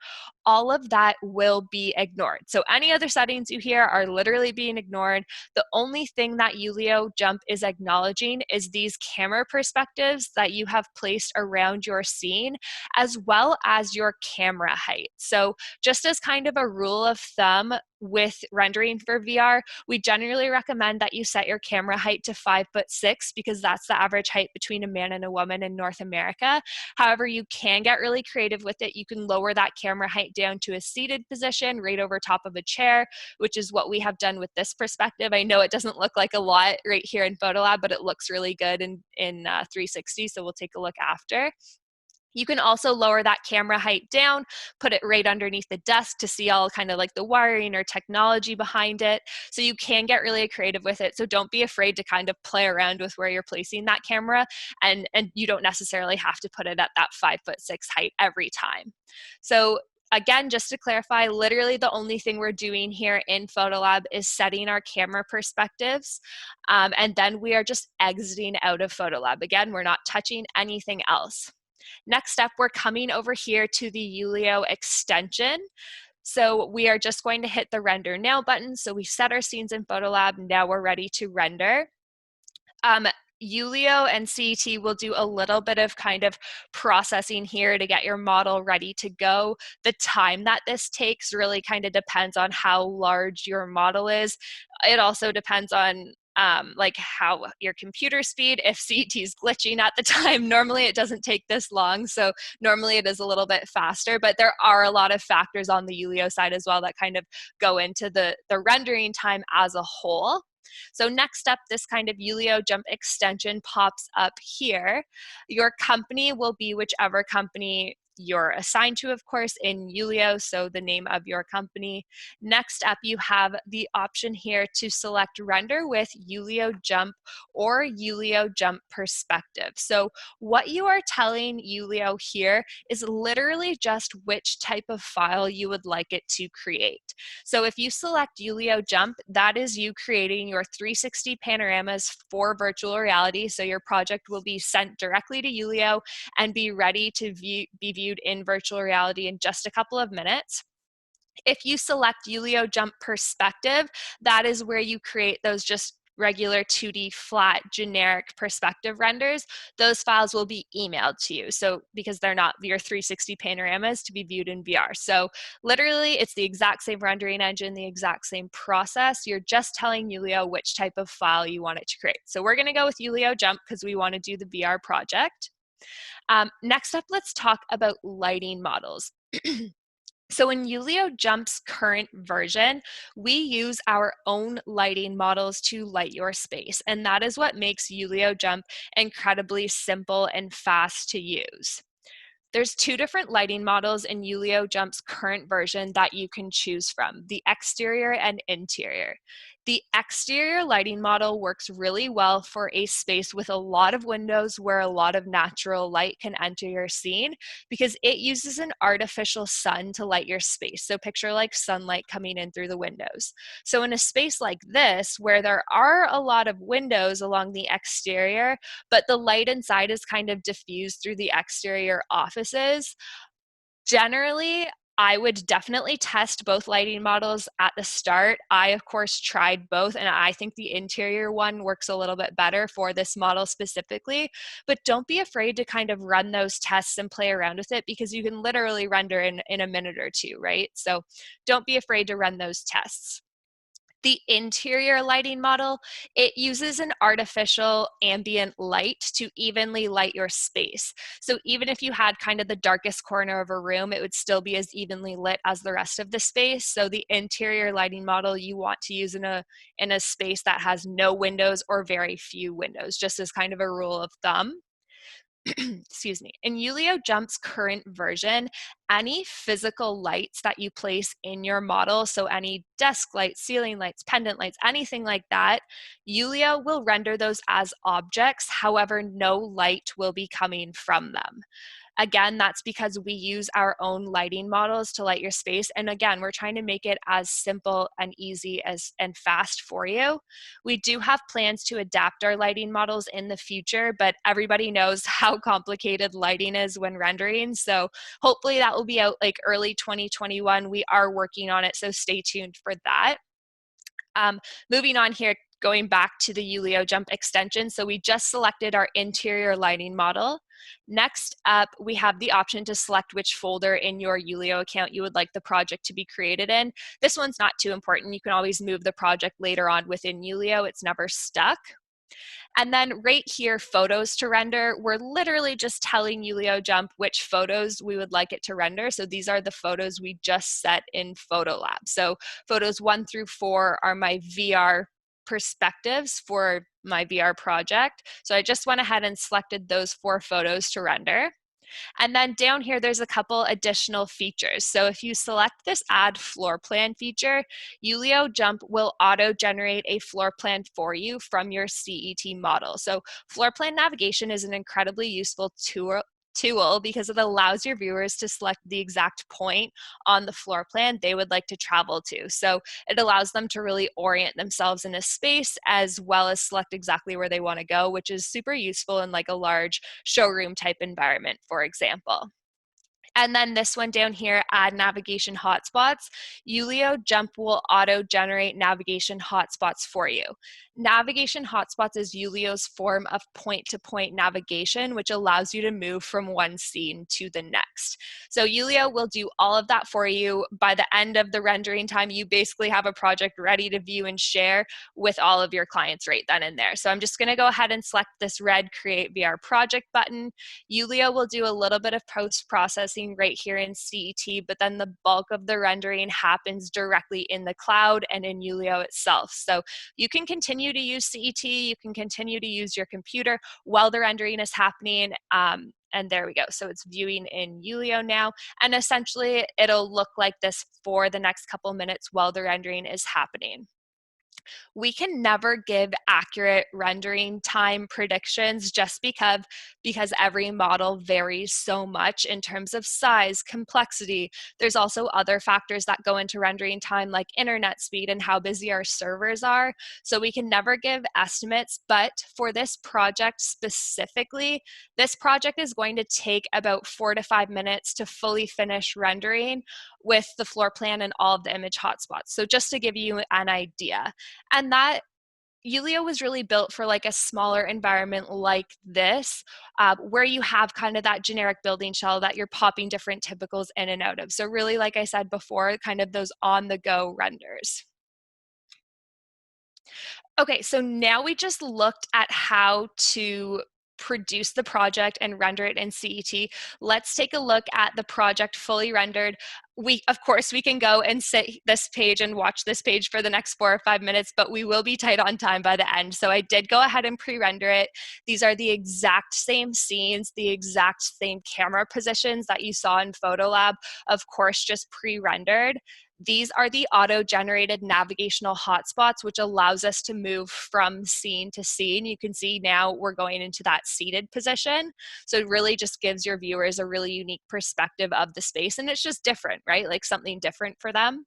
A: all of that will be ignored. So any other settings you hear are literally being ignored. The only thing that Yulio Jump is acknowledging is these camera perspectives that you have placed around your scene, as well as your camera height. So just as kind of a rule of thumb with rendering for VR, we generally recommend that you set your camera height to 5'6" because that's the average height between a man and a woman in North America. However, you can get really creative with it. You can lower that camera height down to a seated position right over top of a chair, which is what we have done with this perspective. I know it doesn't look like a lot right here in Photolab, but it looks really good in 360, so we'll take a look after. You can also lower that camera height down, put it right underneath the desk to see all kind of like the wiring or technology behind it. So you can get really creative with it. So don't be afraid to kind of play around with where you're placing that camera, and you don't necessarily have to put it at that 5'6" height every time. So again, just to clarify, literally the only thing we're doing here in Photolab is setting our camera perspectives, and then we are just exiting out of Photolab. Again, we're not touching anything else. Next step, we're coming over here to the Yulio extension. So we are just going to hit the render now button. So we set our scenes in Photolab. Now we're ready to render. Yulio and CET will do a little bit of kind of processing here to get your model ready to go. The time that this takes really kind of depends on how large your model is. It also depends on like how your computer speed, if CET is glitching at the time. Normally it doesn't take this long, so normally it is a little bit faster, but there are a lot of factors on the Yulio side as well that kind of go into the rendering time as a whole. So next up, this kind of Yulio Jump extension pops up here. Your company will be whichever company you're assigned to, of course, in Yulio, so the name of your company. Next up, you have the option here to select render with Yulio Jump or Yulio Jump Perspective. So what you are telling Yulio here is literally just which type of file you would like it to create. So if you select Yulio Jump, that is you creating your 360 panoramas for virtual reality. So your project will be sent directly to Yulio and be ready to be viewed in virtual reality in just a couple of minutes. If you select Yulio Jump Perspective, that is where you create those just regular 2D flat generic perspective renders. Those files will be emailed to you. So because they're not your 360 panoramas to be viewed in VR. So literally it's the exact same rendering engine, the exact same process. You're just telling Yulio which type of file you want it to create. So we're gonna go with Yulio Jump because we want to do the VR project. Next up, let's talk about lighting models. So in Yulio Jump's current version, we use our own lighting models to light your space. And that is what makes Yulio Jump incredibly simple and fast to use. There's two different lighting models in Yulio Jump's current version that you can choose from, the exterior and interior. The exterior lighting model works really well for a space with a lot of windows where a lot of natural light can enter your scene because it uses an artificial sun to light your space. So picture like sunlight coming in through the windows. So in a space like this, where there are a lot of windows along the exterior, but the light inside is kind of diffused through the exterior offices, generally, I would definitely test both lighting models at the start. I, of course, tried both, and I think the interior one works a little bit better for this model specifically. But don't be afraid to kind of run those tests and play around with it because you can literally render in a minute or two, right? So don't be afraid to run those tests. The interior lighting model, it uses an artificial ambient light to evenly light your space. So even if you had kind of the darkest corner of a room, it would still be as evenly lit as the rest of the space. So the interior lighting model you want to use in a space that has no windows or very few windows, just as kind of a rule of thumb. Excuse me. In Yulio Jump's current version, any physical lights that you place in your model, so any desk lights, ceiling lights, pendant lights, anything like that, Yulio will render those as objects. However, no light will be coming from them. Again, that's because we use our own lighting models to light your space. And again, we're trying to make it as simple and easy and fast for you. We do have plans to adapt our lighting models in the future, but everybody knows how complicated lighting is when rendering. So hopefully that will be out like early 2021. We are working on it, so stay tuned for that. Moving on here, going back to the Yulio Jump extension. So we just selected our interior lighting model. Next up, we have the option to select which folder in your Yulio account you would like the project to be created in. This one's not too important. You can always move the project later on within Yulio. It's never stuck. And then right here, photos to render, we're literally just telling Yulio Jump which photos we would like it to render. So these are the photos we just set in PhotoLab. So photos 1 through 4 are my VR perspectives for my VR project. So I just went ahead and selected those 4 photos to render. And then down here, there's a couple additional features. So if you select this add floor plan feature, Yulio Jump will auto-generate a floor plan for you from your CET model. So floor plan navigation is an incredibly useful tool because it allows your viewers to select the exact point on the floor plan they would like to travel to. So it allows them to really orient themselves in a space as well as select exactly where they want to go, which is super useful in like a large showroom type environment, for example. And then this one down here, add navigation hotspots. Yulio Jump will auto-generate navigation hotspots for you. Navigation hotspots is Yulio's form of point-to-point navigation, which allows you to move from one scene to the next. So Yulio will do all of that for you. By the end of the rendering time, you basically have a project ready to view and share with all of your clients right then and there. So I'm just gonna go ahead and select this red Create VR Project button. Yulio will do a little bit of post-processing happening right here in CET, but then the bulk of the rendering happens directly in the cloud and in Yulio itself. So you can continue to use CET, you can continue to use your computer while the rendering is happening. And there we go. So it's viewing in Yulio now. And essentially it'll look like this for the next couple minutes while the rendering is happening. We can never give accurate rendering time predictions just because every model varies so much in terms of size, complexity. There's also other factors that go into rendering time like internet speed and how busy our servers are. So we can never give estimates, but for this project specifically, this project is going to take about 4 to 5 minutes to fully finish rendering with the floor plan and all of the image hotspots. So just to give you an idea. And that Yulio was really built for like a smaller environment like this, where you have kind of that generic building shell that you're popping different typicals in and out of. So really, like I said before, kind of those on-the-go renders. Okay, so now we just looked at how to produce the project and render it in CET. Let's take a look at the project fully rendered. Of course, we can go and sit this page and watch this page for the next 4 or 5 minutes, but we will be tight on time by the end. So I did go ahead and pre-render it. These are the exact same scenes, the exact same camera positions that you saw in PhotoLab, of course, just pre-rendered. These are the auto-generated navigational hotspots, which allows us to move from scene to scene. You can see now we're going into that seated position. So it really just gives your viewers a really unique perspective of the space, and it's just different, right? Like something different for them.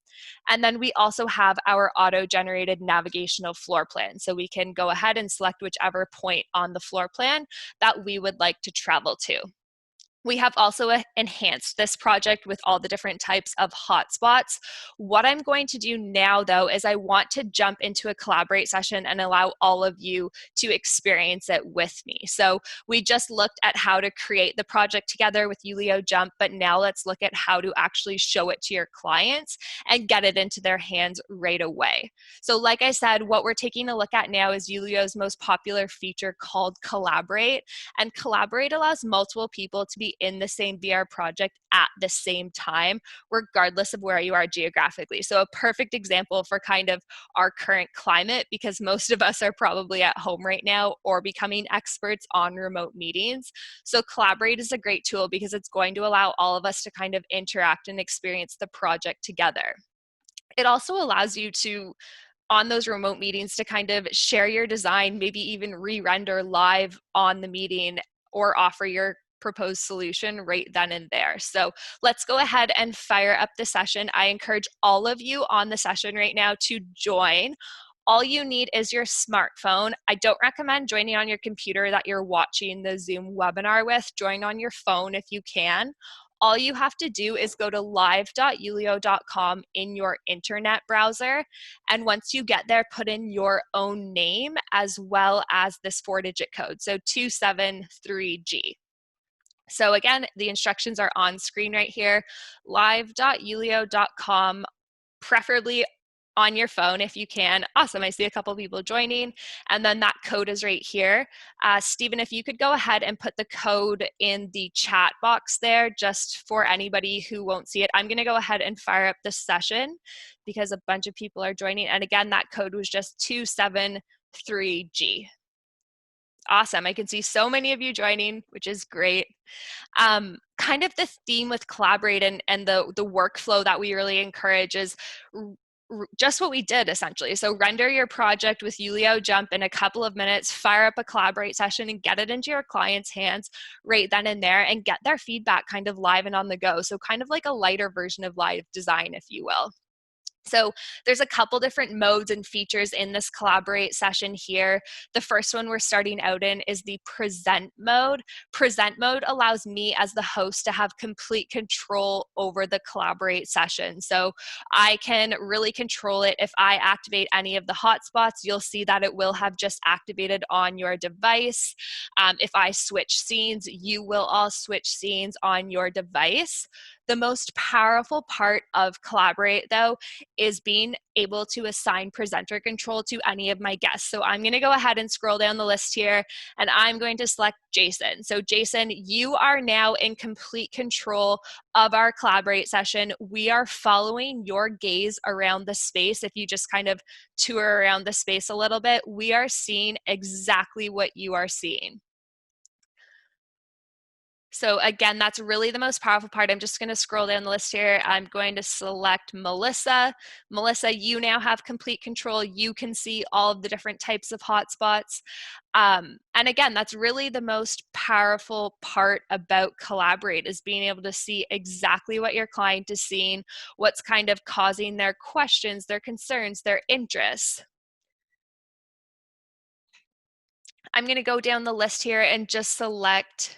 A: And then we also have our auto-generated navigational floor plan. So we can go ahead and select whichever point on the floor plan that we would like to travel to. We have also enhanced this project with all the different types of hotspots. What I'm going to do now, though, is I want to jump into a collaborate session and allow all of you to experience it with me. So we just looked at how to create the project together with Yulio Jump, but now let's look at how to actually show it to your clients and get it into their hands right away. So like I said, what we're taking a look at now is Yulio's most popular feature called Collaborate. And Collaborate allows multiple people to be in the same VR project at the same time, regardless of where you are geographically. So a perfect example for kind of our current climate, because most of us are probably at home right now or becoming experts on remote meetings. So Collaborate is a great tool because it's going to allow all of us to kind of interact and experience the project together. It also allows you to, on those remote meetings, to kind of share your design, maybe even re-render live on the meeting or offer your proposed solution right then and there. So let's go ahead and fire up the session. I encourage all of you on the session right now to join. All you need is your smartphone. I don't recommend joining on your computer that you're watching the Zoom webinar with. Join on your phone if you can. All you have to do is go to live.yulio.com in your internet browser. And once you get there, put in your own name as well as this 4-digit code, so 273G. So again, the instructions are on screen right here, live.yulio.com, preferably on your phone if you can. Awesome, I see a couple people joining. And then that code is right here. Stephen, if you could go ahead and put the code in the chat box there, just for anybody who won't see it. I'm gonna go ahead and fire up the session because a bunch of people are joining. And again, that code was just 273G. Awesome, I can see so many of you joining, which is great. Kind of the theme with Collaborate and the workflow that we really encourage is just what we did essentially. So render your project with Yulio Jump in a couple of minutes, fire up a Collaborate session and get it into your client's hands right then and there and get their feedback kind of live and on the go. So kind of like a lighter version of live design, if you will. So there's a couple different modes and features in this Collaborate session here. The first one we're starting out in is the present mode. Present mode allows me as the host to have complete control over the Collaborate session. So I can really control it. If I activate any of the hotspots, you'll see that it will have just activated on your device. If I switch scenes, you will all switch scenes on your device. The most powerful part of Collaborate, though, is being able to assign presenter control to any of my guests. So I'm going to go ahead and scroll down the list here, and I'm going to select Jason. So Jason, you are now in complete control of our Collaborate session. We are following your gaze around the space. If you just kind of tour around the space a little bit, we are seeing exactly what you are seeing. So again, that's really the most powerful part. I'm just going to scroll down the list here. I'm going to select Melissa. Melissa, you now have complete control. You can see all of the different types of hotspots. And again, that's really the most powerful part about Collaborate, is being able to see exactly what your client is seeing, what's kind of causing their questions, their concerns, their interests. I'm going to go down the list here and just select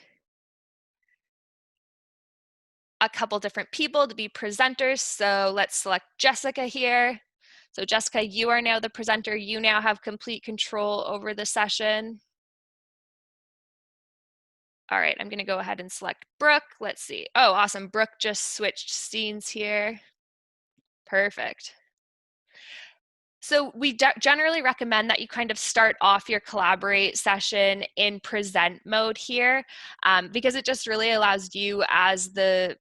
A: a couple different people to be presenters. So let's select Jessica here. So Jessica, you are now the presenter. You now have complete control over the session. All right, I'm gonna go ahead and select Brooke. Let's see. Oh, awesome. Brooke just switched scenes here. Perfect. So we generally recommend that you kind of start off your Collaborate session in present mode here, because it just really allows you as the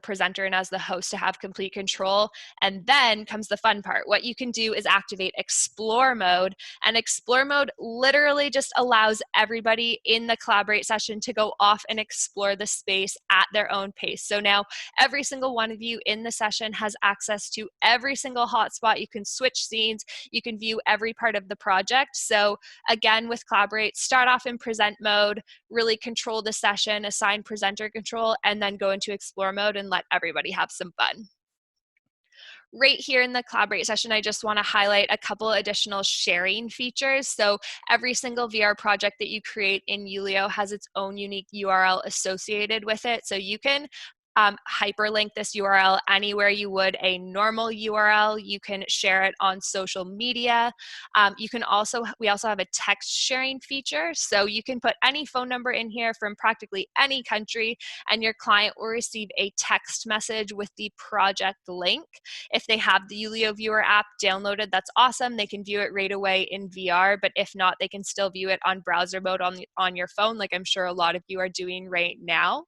A: presenter and as the host to have complete control. And then comes the fun part. What you can do is activate explore mode, and explore mode literally just allows everybody in the Collaborate session to go off and explore the space at their own pace. So now every single one of you in the session has access to every single hotspot. You can switch scenes, you can view every part of the project. So again, with Collaborate, start off in present mode, really control the session, assign presenter control, and then go into explore mode and let everybody have some fun. Right here in the Collaborate session, I just want to highlight a couple additional sharing features. So every single VR project that you create in Yulio has its own unique URL associated with it. So you can hyperlink this URL anywhere you would a normal URL. You can share it on social media. We also have a text sharing feature. So you can put any phone number in here from practically any country, and your client will receive a text message with the project link. If they have the Yulio Viewer app downloaded, that's awesome. They can view it right away in VR, but if not, they can still view it on browser mode on your phone, like I'm sure a lot of you are doing right now.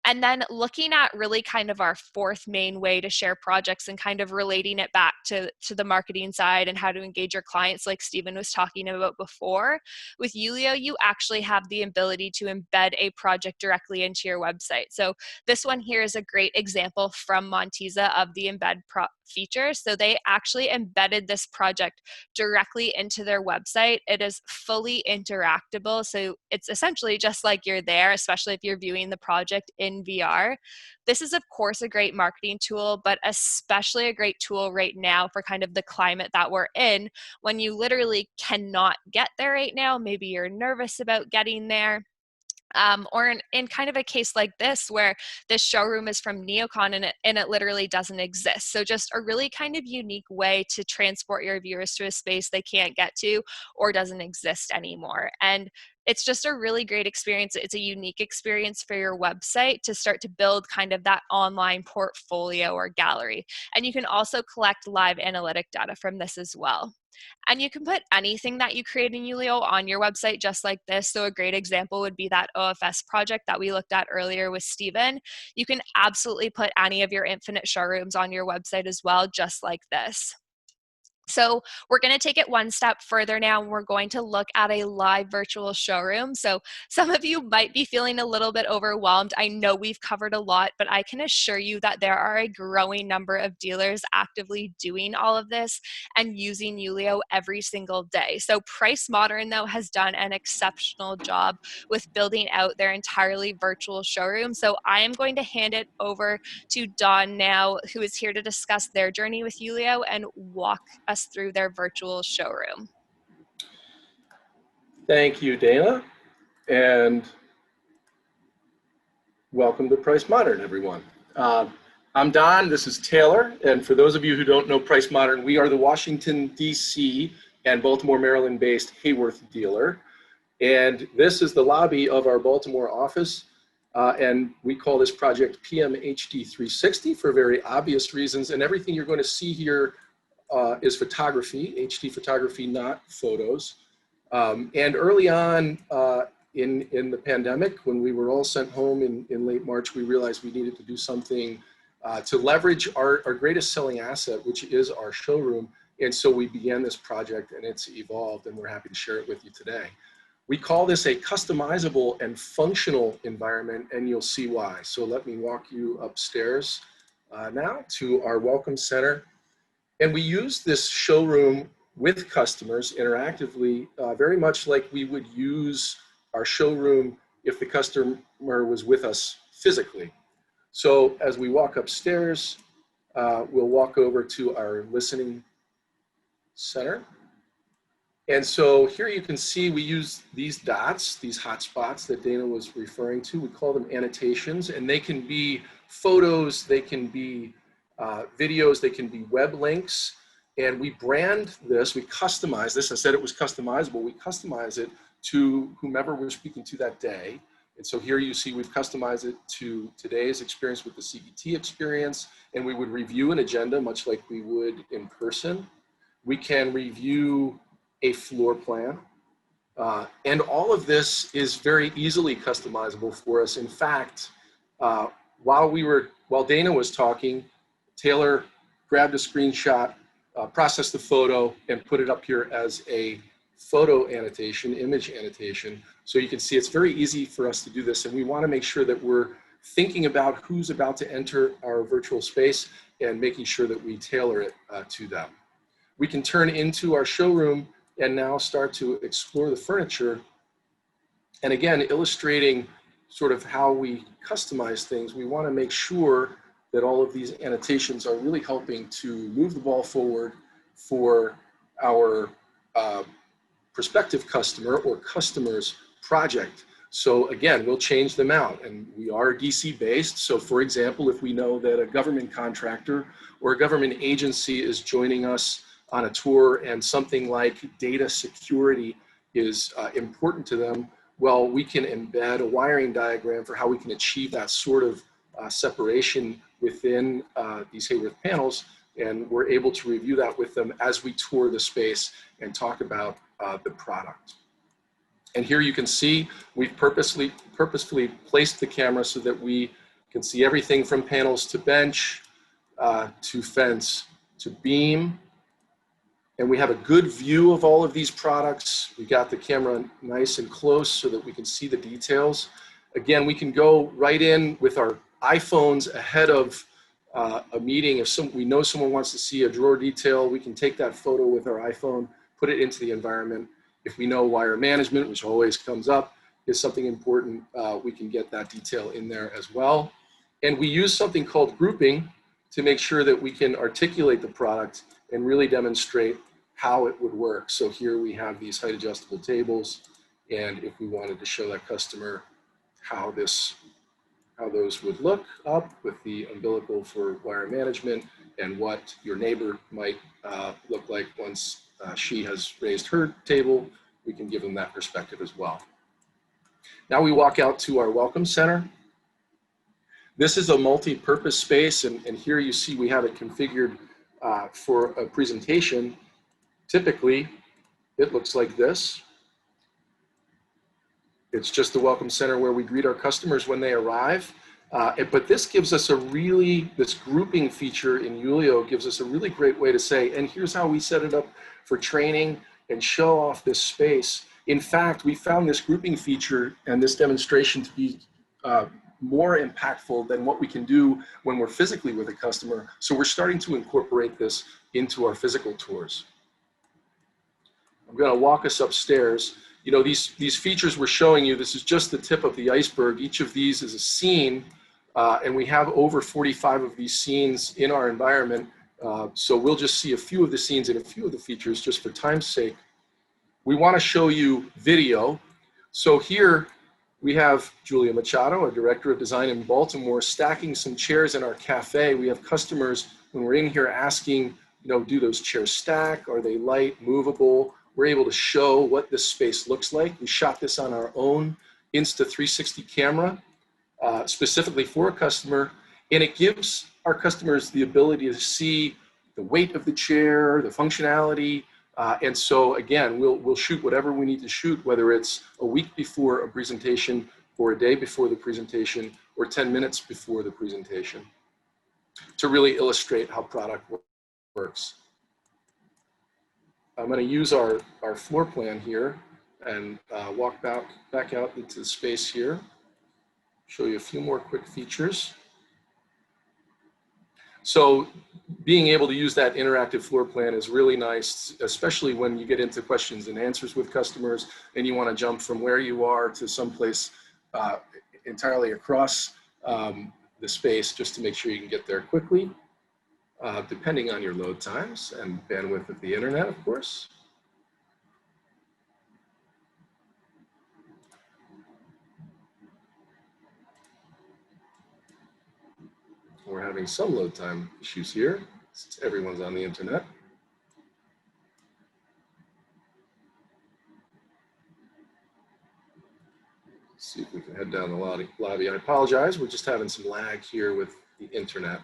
A: And then looking at really kind of our fourth main way to share projects and kind of relating it back to the marketing side and how to engage your clients, like Stephen was talking about before. With Yulio, you actually have the ability to embed a project directly into your website. So this one here is a great example from Montiza of the embed feature. So they actually embedded this project directly into their website. It is fully interactable. So it's essentially just like you're there, especially if you're viewing the project in VR. This is, of course, a great marketing tool, but especially a great tool right now for kind of the climate that we're in, when you literally cannot get there right now. Maybe you're nervous about getting there. Or in kind of a case like this where this showroom is from Neocon and it literally doesn't exist. So just a really kind of unique way to transport your viewers to a space they can't get to or doesn't exist anymore. And it's just a really great experience. It's a unique experience for your website to start to build kind of that online portfolio or gallery. And you can also collect live analytic data from this as well. And you can put anything that you create in Yulio on your website just like this. So a great example would be that OFS project that we looked at earlier with Stephen. You can absolutely put any of your infinite showrooms on your website as well, just like this. So we're going to take it one step further now, and we're going to look at a live virtual showroom. So some of you might be feeling a little bit overwhelmed. I know we've covered a lot, but I can assure you that there are a growing number of dealers actively doing all of this and using Yulio every single day. So Price Modern, though, has done an exceptional job with building out their entirely virtual showroom. So I am going to hand it over to Dawn now, who is here to discuss their journey with Yulio and walk us through their virtual showroom.
C: Thank you, Dana, and welcome to Price Modern, everyone. I'm Don, this is Taylor, and for those of you who don't know Price Modern, we are the Washington, D.C. and Baltimore, Maryland-based Hayworth dealer, and this is the lobby of our Baltimore office. And we call this project PMHD360 for very obvious reasons. And everything you're going to see here is photography, HD photography, not photos. And early on in the pandemic, when we were all sent home in late March, we realized we needed to do something to leverage our greatest selling asset, which is our showroom. And so we began this project, and it's evolved, and we're happy to share it with you today. We call this a customizable and functional environment, and you'll see why. So let me walk you upstairs now to our welcome center. And we use this showroom with customers interactively, very much like we would use our showroom if the customer was with us physically. So as we walk upstairs, we'll walk over to our listening center. And so here you can see we use these dots, these hotspots that Dana was referring to. We call them annotations, and they can be photos, they can be videos, they can be web links. And we brand this, we customize this. I said it was customizable. We customize it to whomever we're speaking to that day. And so here you see we've customized it to today's experience with the CET experience, and we would review an agenda much like we would in person. We can review a floor plan. And all of this is very easily customizable for us. In fact, while Dana was talking, Taylor grabbed a screenshot, processed the photo, and put it up here as a photo annotation, image annotation. So you can see it's very easy for us to do this, and we want to make sure that we're thinking about who's about to enter our virtual space and making sure that we tailor it to them. We can turn into our showroom and now start to explore the furniture. And again, illustrating sort of how we customize things, we want to make sure that all of these annotations are really helping to move the ball forward for our prospective customer or customer's project. So again, we'll change them out, and we are DC based. So for example, if we know that a government contractor or a government agency is joining us on a tour and something like data security is important to them, well, we can embed a wiring diagram for how we can achieve that sort of separation within these Hayworth panels, and we're able to review that with them as we tour the space and talk about the product. And here you can see we've purposefully placed the camera so that we can see everything from panels to bench, to fence, to beam. And we have a good view of all of these products. We got the camera nice and close so that we can see the details. Again, we can go right in with our iPhones ahead of a meeting. If we know someone wants to see a drawer detail, we can take that photo with our iPhone, put it into the environment. If we know wire management, which always comes up, is something important, we can get that detail in there as well. And we use something called grouping to make sure that we can articulate the product and really demonstrate how it would work. So here we have these height adjustable tables, and if we wanted to show that customer how those would look up with the umbilical for wire management and what your neighbor might look like once she has raised her table, we can give them that perspective as well. Now we walk out to our welcome center. This is a multi-purpose space, and here you see we have it configured for a presentation. Typically, it looks like this. It's just the welcome center where we greet our customers when they arrive. But this gives us this grouping feature in Yulio gives us a really great way to say, and here's how we set it up for training and show off this space. In fact, we found this grouping feature and this demonstration to be more impactful than what we can do when we're physically with a customer. So we're starting to incorporate this into our physical tours. I'm going to walk us upstairs. You know, these features we're showing you, this is just the tip of the iceberg. Each of these is a scene, and we have over 45 of these scenes in our environment. So we'll just see a few of the scenes and a few of the features just for time's sake. We want to show you video. So here we have Julia Machado, our Director of Design in Baltimore, stacking some chairs in our cafe. We have customers, when we're in here, asking, you know, do those chairs stack? Are they light, movable? We're able to show what this space looks like. We shot this on our own Insta360 camera. specifically for a customer, and it gives our customers the ability to see the weight of the chair, the functionality, and so again, we'll shoot whatever we need to shoot, whether it's a week before a presentation, or a day before the presentation, or 10 minutes before the presentation, to really illustrate how product works. I'm going to use our floor plan here and walk back out into the space here, show you a few more quick features. So being able to use that interactive floor plan is really nice, especially when you get into questions and answers with customers and you want to jump from where you are to someplace entirely across the space, just to make sure you can get there quickly, depending on your load times and bandwidth of the internet, of course. We're having some load time issues here, since everyone's on the internet. Let's see if we can head down the lobby. I apologize, we're just having some lag here with the internet.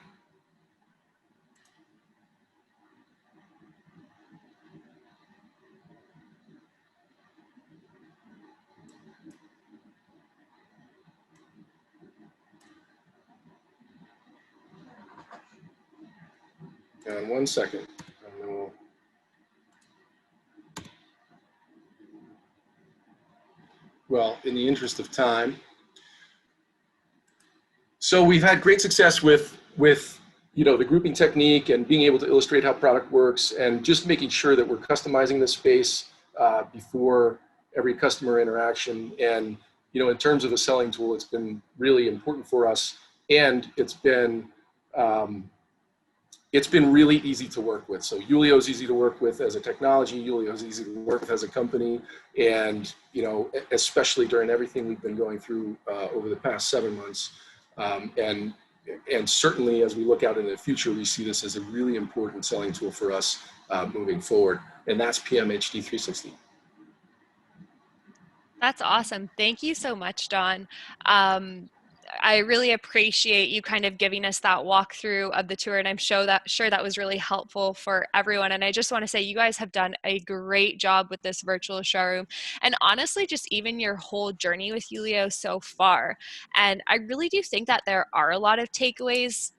C: And 1 second. And then well, in the interest of time. So we've had great success with the grouping technique and being able to illustrate how product works, and just making sure that we're customizing the space before every customer interaction. And in terms of a selling tool, it's been really important for us, and it's been really easy to work with. So Yulio is easy to work with as a technology. Yulio is easy to work with as a company. And, especially during everything we've been going through over the past 7 months. And certainly as we look out into the future, we see this as a really important selling tool for us moving forward. And that's PMHD 360.
A: That's awesome. Thank you so much, Don. I really appreciate you kind of giving us that walkthrough of the tour, and I'm sure that was really helpful for everyone. And I just want to say you guys have done a great job with this virtual showroom, and honestly, just even your whole journey with Yulio so far. And I really do think that there are a lot of takeaways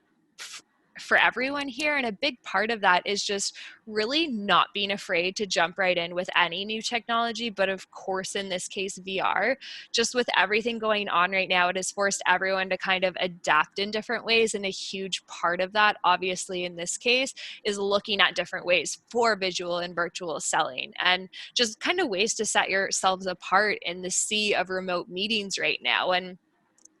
A: for everyone here, and a big part of that is just really not being afraid to jump right in with any new technology, but of course in this case VR. Just with everything going on right now, it has forced everyone to kind of adapt in different ways, and a huge part of that, obviously in this case, is looking at different ways for visual and virtual selling, and just kind of ways to set yourselves apart in the sea of remote meetings right now. And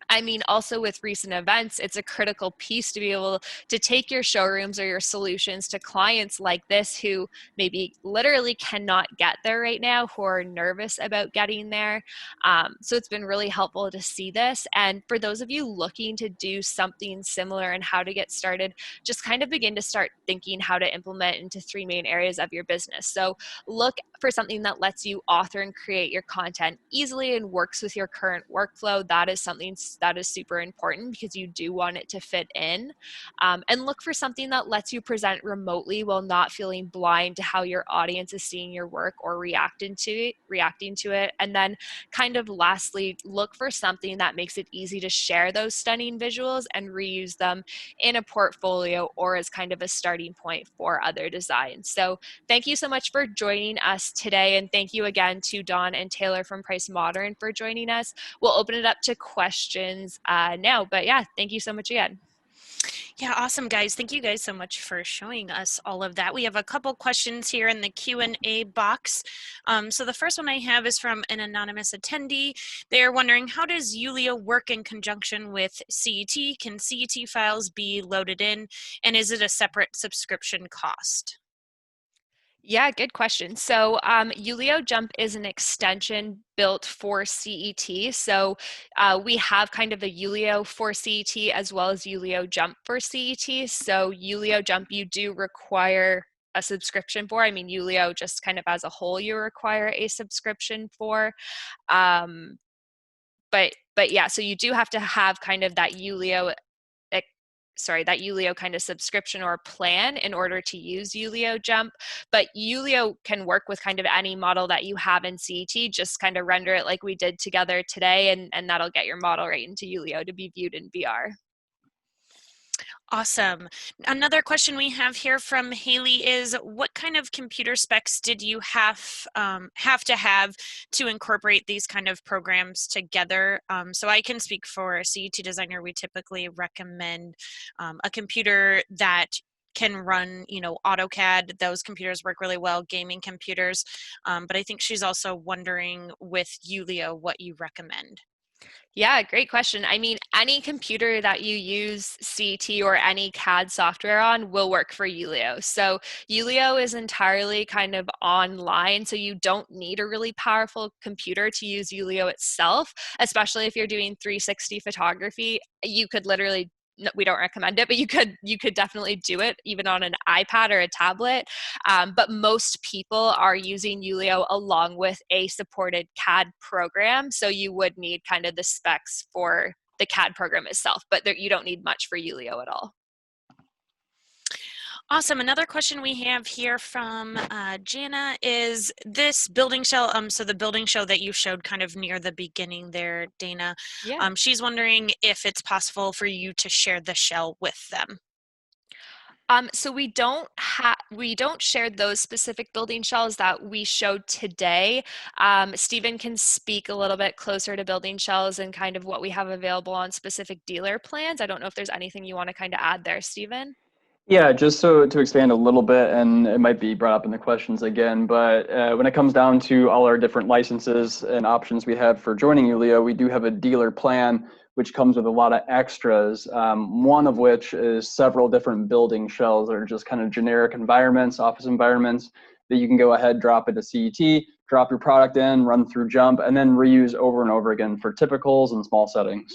A: I mean, also with recent events, it's a critical piece to be able to take your showrooms or your solutions to clients like this who maybe literally cannot get there right now, who are nervous about getting there. So it's been really helpful to see this. And for those of you looking to do something similar and how to get started, just kind of begin to start thinking how to implement into 3 main areas of your business. So look for something that lets you author and create your content easily and works with your current workflow. That is something that is super important because you do want it to fit in. And look for something that lets you present remotely while not feeling blind to how your audience is seeing your work or reacting to it. And then kind of lastly, look for something that makes it easy to share those stunning visuals and reuse them in a portfolio or as kind of a starting point for other designs. So thank you so much for joining us today. And thank you again to Don and Taylor from Price Modern for joining us. We'll open it up to questions now. But yeah, thank you so much again.
D: Yeah, awesome, guys. Thank you guys so much for showing us all of that. We have a couple questions here in the Q&A box. So the first one I have is from an anonymous attendee. They're wondering, how does Yulio work in conjunction with CET? Can CET files be loaded in? And is it a separate subscription cost?
A: Yeah, good question. So Yulio Jump is an extension built for CET. So we have kind of a Yulio for CET as well as Yulio Jump for CET. So Yulio Jump, you do require a subscription for. I mean, Yulio just kind of as a whole, you require a subscription for. but yeah, so you do have to have kind of that that Yulio kind of subscription or plan in order to use Yulio Jump. But Yulio can work with kind of any model that you have in CET, just kind of render it like we did together today, and that'll get your model right into Yulio to be viewed in VR.
D: Awesome. Another question we have here from Haley is, what kind of computer specs did you have to have to incorporate these kind of programs together? So I can speak for a CET designer. We typically recommend a computer that can run, AutoCAD. Those computers work really well, gaming computers. But I think she's also wondering with Yulio what you recommend.
A: Yeah, great question. I mean, any computer that you use CT or any CAD software on will work for Yulio. So Yulio is entirely kind of online, so you don't need a really powerful computer to use Yulio itself, especially if you're doing 360 photography. You could literally, no, we don't recommend it, but you could definitely do it even on an iPad or a tablet. But most people are using Yulio along with a supported CAD program, so you would need kind of the specs for the CAD program itself, but you don't need much for Yulio at all.
D: Awesome. Another question we have here from Jana is this building shell. So the building shell that you showed kind of near the beginning there, Dana.
A: Yeah.
D: She's wondering if it's possible for you to share the shell with them.
A: So we don't share those specific building shells that we showed today. Stephen can speak a little bit closer to building shells and kind of what we have available on specific dealer plans. I don't know if there's anything you want to kind of add there, Stephen.
B: Yeah, just so to expand a little bit, and it might be brought up in the questions again, but when it comes down to all our different licenses and options we have for joining Yulio, we do have a dealer plan, which comes with a lot of extras, one of which is several different building shells that are just kind of generic environments, office environments, that you can go ahead, drop into CET, drop your product in, run through Jump, and then reuse over and over again for typicals and small settings.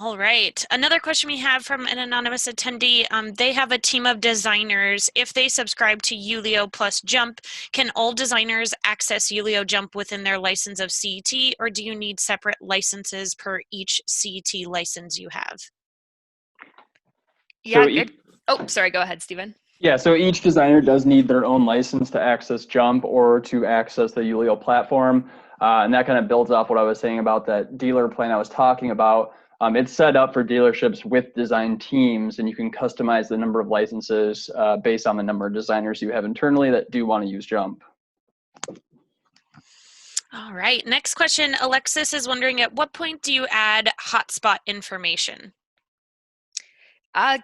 D: All right. Another question we have from an anonymous attendee. They have a team of designers. If they subscribe to Yulio plus Jump, can all designers access Yulio Jump within their license of CET, or do you need separate licenses per each CET license you have?
A: Yeah, good. Oh, sorry. Go ahead, Stephen.
B: Yeah, so each designer does need their own license to access Jump or to access the Yulio platform. And that kind of builds off what I was saying about that dealer plan I was talking about. It's set up for dealerships with design teams, and you can customize the number of licenses based on the number of designers you have internally that do want to use Jump.
D: All right. Next question. Alexis is wondering, at what point do you add hotspot information?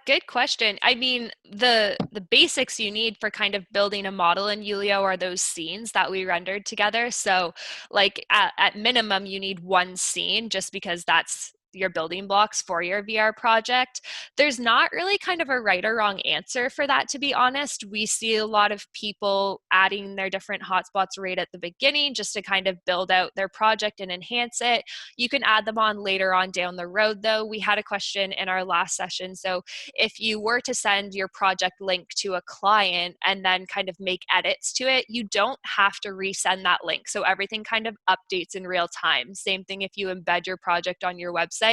A: Good question. I mean, the basics you need for kind of building a model in Yulio are those scenes that we rendered together. So like at minimum, you need one scene just because that's your building blocks for your VR project. There's not really kind of a right or wrong answer for that, to be honest. We see a lot of people adding their different hotspots right at the beginning just to kind of build out their project and enhance it. You can add them on later on down the road, though. We had a question in our last session. So if you were to send your project link to a client and then kind of make edits to it, you don't have to resend that link. So everything kind of updates in real time. Same thing if you embed your project on your website,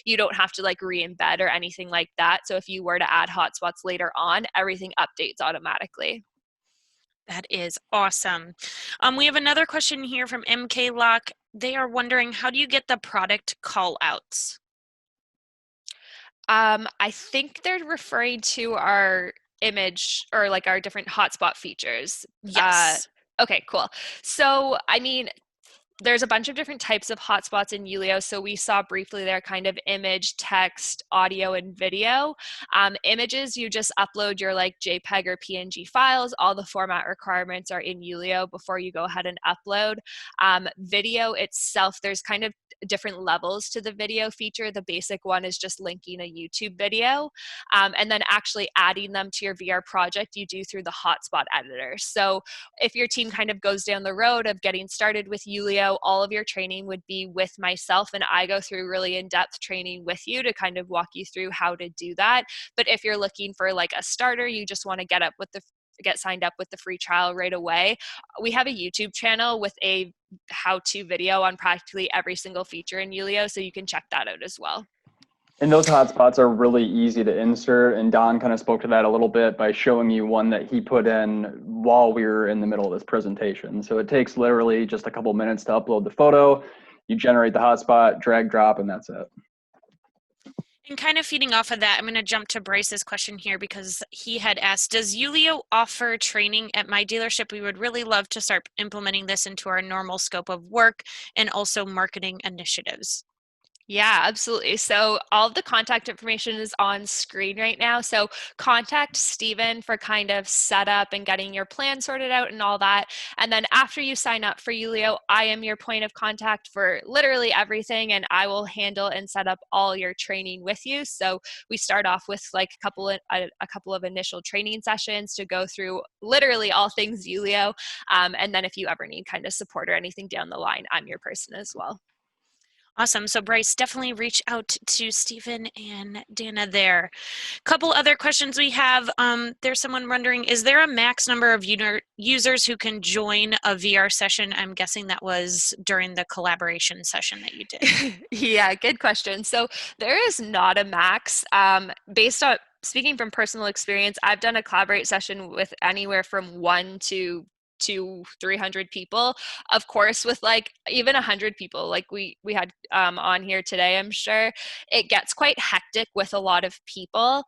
A: you don't have to like re-embed or anything like that. So if you were to add hotspots later on, everything updates automatically.
D: That is awesome. We have another question here from MK Lock. They are wondering, how do you get the product call outs?
A: I think they're referring to our image or like our different hotspot features.
D: Yes.
A: Okay, cool. So, I mean, there's a bunch of different types of hotspots in Yulio. So we saw briefly there kind of image, text, audio, and video. Images, you just upload your like JPEG or PNG files. All the format requirements are in Yulio before you go ahead and upload. Video itself, there's kind of different levels to the video feature. The basic one is just linking a YouTube video. And then actually adding them to your VR project, you do through the hotspot editor. So if your team kind of goes down the road of getting started with Yulio, all of your training would be with myself, and I go through really in-depth training with you to kind of walk you through how to do that. But if you're looking for like a starter, you just want to get up with the get signed up with the free trial right away, we have a YouTube channel with a how-to video on practically every single feature in Yulio, so you can check that out as well.
B: And those hotspots are really easy to insert. And Don kind of spoke to that a little bit by showing you one that he put in while we were in the middle of this presentation. So it takes literally just a couple minutes to upload the photo. You generate the hotspot, drag, drop, and that's it.
D: And kind of feeding off of that, I'm going to jump to Bryce's question here because he had asked, does Yulio offer training at my dealership? We would really love to start implementing this into our normal scope of work and also marketing initiatives.
A: Yeah, absolutely. So all of the contact information is on screen right now. So contact Steven for kind of setup and getting your plan sorted out and all that. And then after you sign up for Yulio, I am your point of contact for literally everything, and I will handle and set up all your training with you. So we start off with like a couple of initial training sessions to go through literally all things Yulio. And then if you ever need kind of support or anything down the line, I'm your person as well.
D: Awesome. So Bryce, definitely reach out to Stephen and Dana there. Couple other questions we have. There's someone wondering, is there a max number of users who can join a VR session? I'm guessing that was during the collaboration session that you did.
A: Yeah, good question. So there is not a max. Based on speaking from personal experience, I've done a collaborate session with anywhere from 1 to 300 people. Of course, with like even 100 people like we had on here today, I'm sure it gets quite hectic with a lot of people.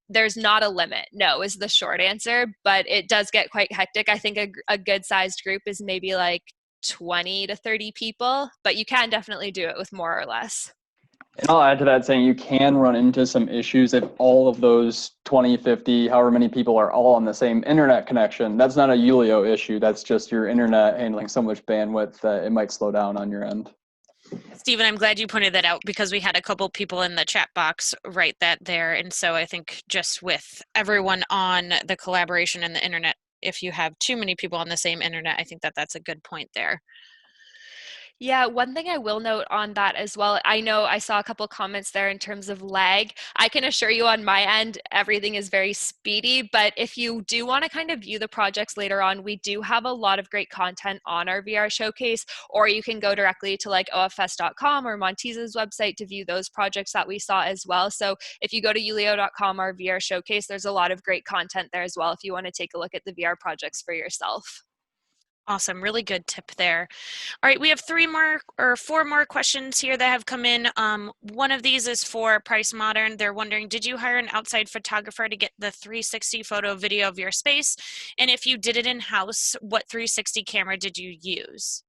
A: There's not a limit, no, is the short answer, but it does get quite hectic. I think a good sized group is maybe like 20 to 30 people, but you can definitely do it with more or less.
B: And I'll add to that saying you can run into some issues if all of those 20, 50, however many people are all on the same internet connection. That's not a Yulio issue. That's just your internet handling so much bandwidth that it might slow down on your end.
D: Stephen, I'm glad you pointed that out because we had a couple people in the chat box write that there. And so I think just with everyone on the collaboration and the internet, if you have too many people on the same internet, I think that that's a good point there.
A: Yeah, one thing I will note on that as well, I know I saw a couple comments there in terms of lag. I can assure you on my end, everything is very speedy, but if you do want to kind of view the projects later on, we do have a lot of great content on our VR showcase, or you can go directly to like ofs.com or Monteza's website to view those projects that we saw as well. So if you go to yulio.com, our VR showcase, there's a lot of great content there as well if you want to take a look at the VR projects for yourself.
D: Awesome. Really good tip there. All right. We have four more questions here that have come in. One of these is for Price Modern. They're wondering, did you hire an outside photographer to get the 360 photo video of your space? And if you did it in-house, what 360 camera did you use?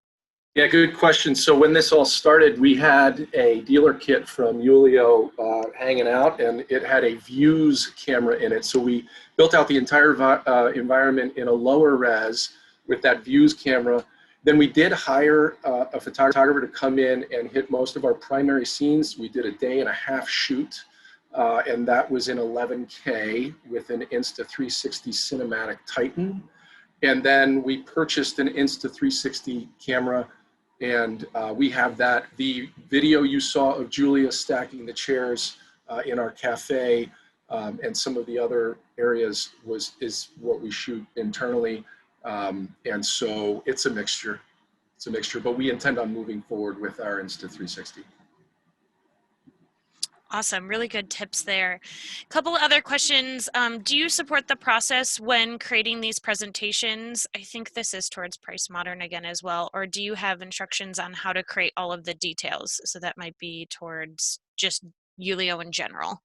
C: Yeah, good question. So when this all started, we had a dealer kit from Yulio hanging out, and it had a views camera in it. So we built out the entire environment in a lower res with that views camera. Then we did hire a photographer to come in and hit most of our primary scenes. We did a 1.5-day shoot, and that was in 11K with an Insta360 Cinematic Titan. And then we purchased an Insta360 camera, and we have that. The video you saw of Julia stacking the chairs in our cafe and some of the other areas is what we shoot internally. And so it's a mixture. It's a mixture, but we intend on moving forward with our Insta360.
D: Awesome. Really good tips there. A couple other questions. Do you support the process when creating these presentations? I think this is towards Price Modern again as well. Or do you have instructions on how to create all of the details? So that might be towards just Yulio in general.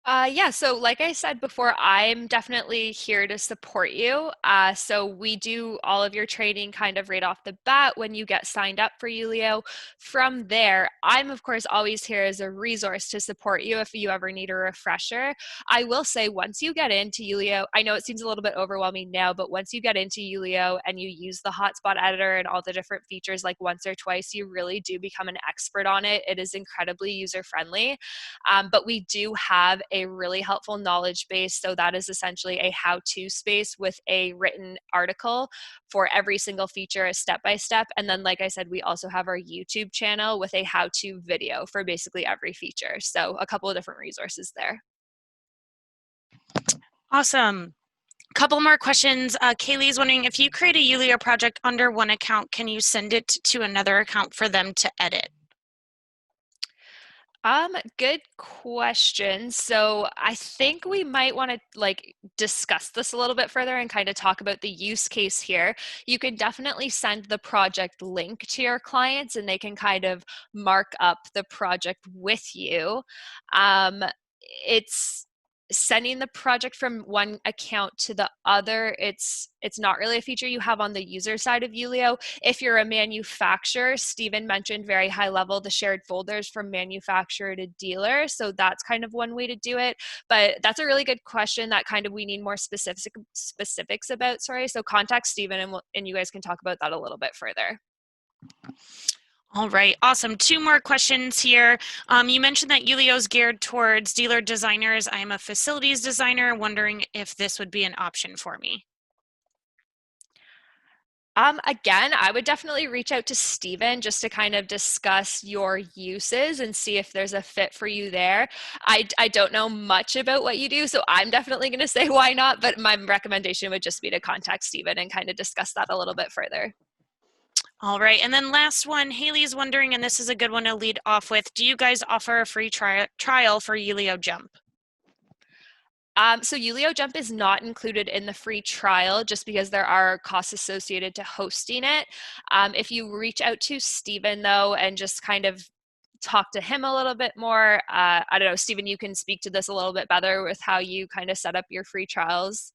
A: Yeah, so like I said before, I'm definitely here to support you. So we do all of your training kind of right off the bat when you get signed up for Yulio. From there, I'm of course always here as a resource to support you if you ever need a refresher. I will say once you get into Yulio, I know it seems a little bit overwhelming now, but once you get into Yulio and you use the hotspot editor and all the different features like once or twice, you really do become an expert on it. It is incredibly user-friendly. But we do have a really helpful knowledge base. So that is essentially a how-to space with a written article for every single feature, a step-by-step. And then, like I said, we also have our YouTube channel with a how-to video for basically every feature. So a couple of different resources there.
D: Awesome. Couple more questions. Kaylee's wondering, if you create a Yulio project under one account, can you send it to another account for them to edit?
A: Good question. So I think we might want to like discuss this a little bit further and kind of talk about the use case here. You can definitely send the project link to your clients and they can kind of mark up the project with you. It's sending the project from one account to the other. It's not really a feature you have on the user side of Yulio. If you're a manufacturer, Stephen mentioned very high level the shared folders from manufacturer to dealer. So that's kind of one way to do it. But that's a really good question that kind of we need more specifics about. Sorry. So contact Stephen and you guys can talk about that a little bit further.
D: All right, awesome. Two more questions here. You mentioned that Yulio is geared towards dealer designers. I am a facilities designer, wondering if this would be an option for me.
A: Again, I would definitely reach out to Stephen just to kind of discuss your uses and see if there's a fit for you there. I don't know much about what you do, so I'm definitely going to say why not, but my recommendation would just be to contact Stephen and kind of discuss that a little bit further.
D: All right, and then last one, Haley's wondering, and this is a good one to lead off with, do you guys offer a free trial for Yulio Jump?
A: So Yulio Jump is not included in the free trial just because there are costs associated to hosting it. If you reach out to Stephen though and just kind of talk to him a little bit more, I don't know, Stephen, you can speak to this a little bit better with how you kind of set up your free trials.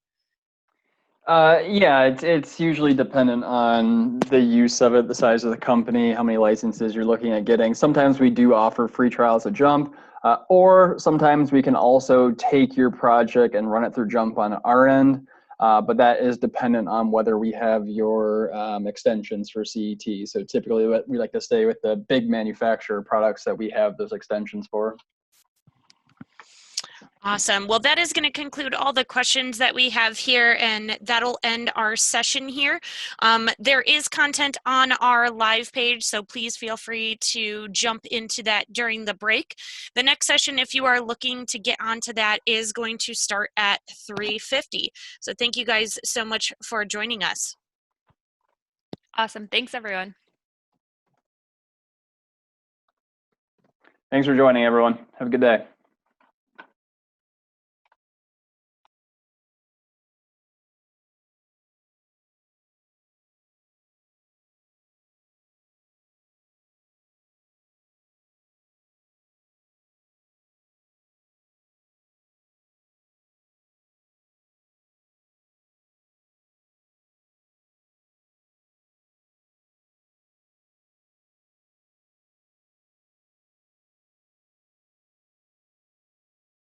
B: Yeah, it's usually dependent on the use of it, the size of the company, how many licenses you're looking at getting. Sometimes we do offer free trials at Jump, or sometimes we can also take your project and run it through Jump on our end. But that is dependent on whether we have your extensions for CET. So typically we like to stay with the big manufacturer products that we have those extensions for.
D: Awesome. Well, that is going to conclude all the questions that we have here, and that'll end our session here. There is content on our live page, so please feel free to jump into that during the break. The next session, if you are looking to get onto that, is going to start at 3:50. So thank you guys so much for joining us.
A: Awesome. Thanks, everyone.
B: Thanks for joining, everyone. Have a good day.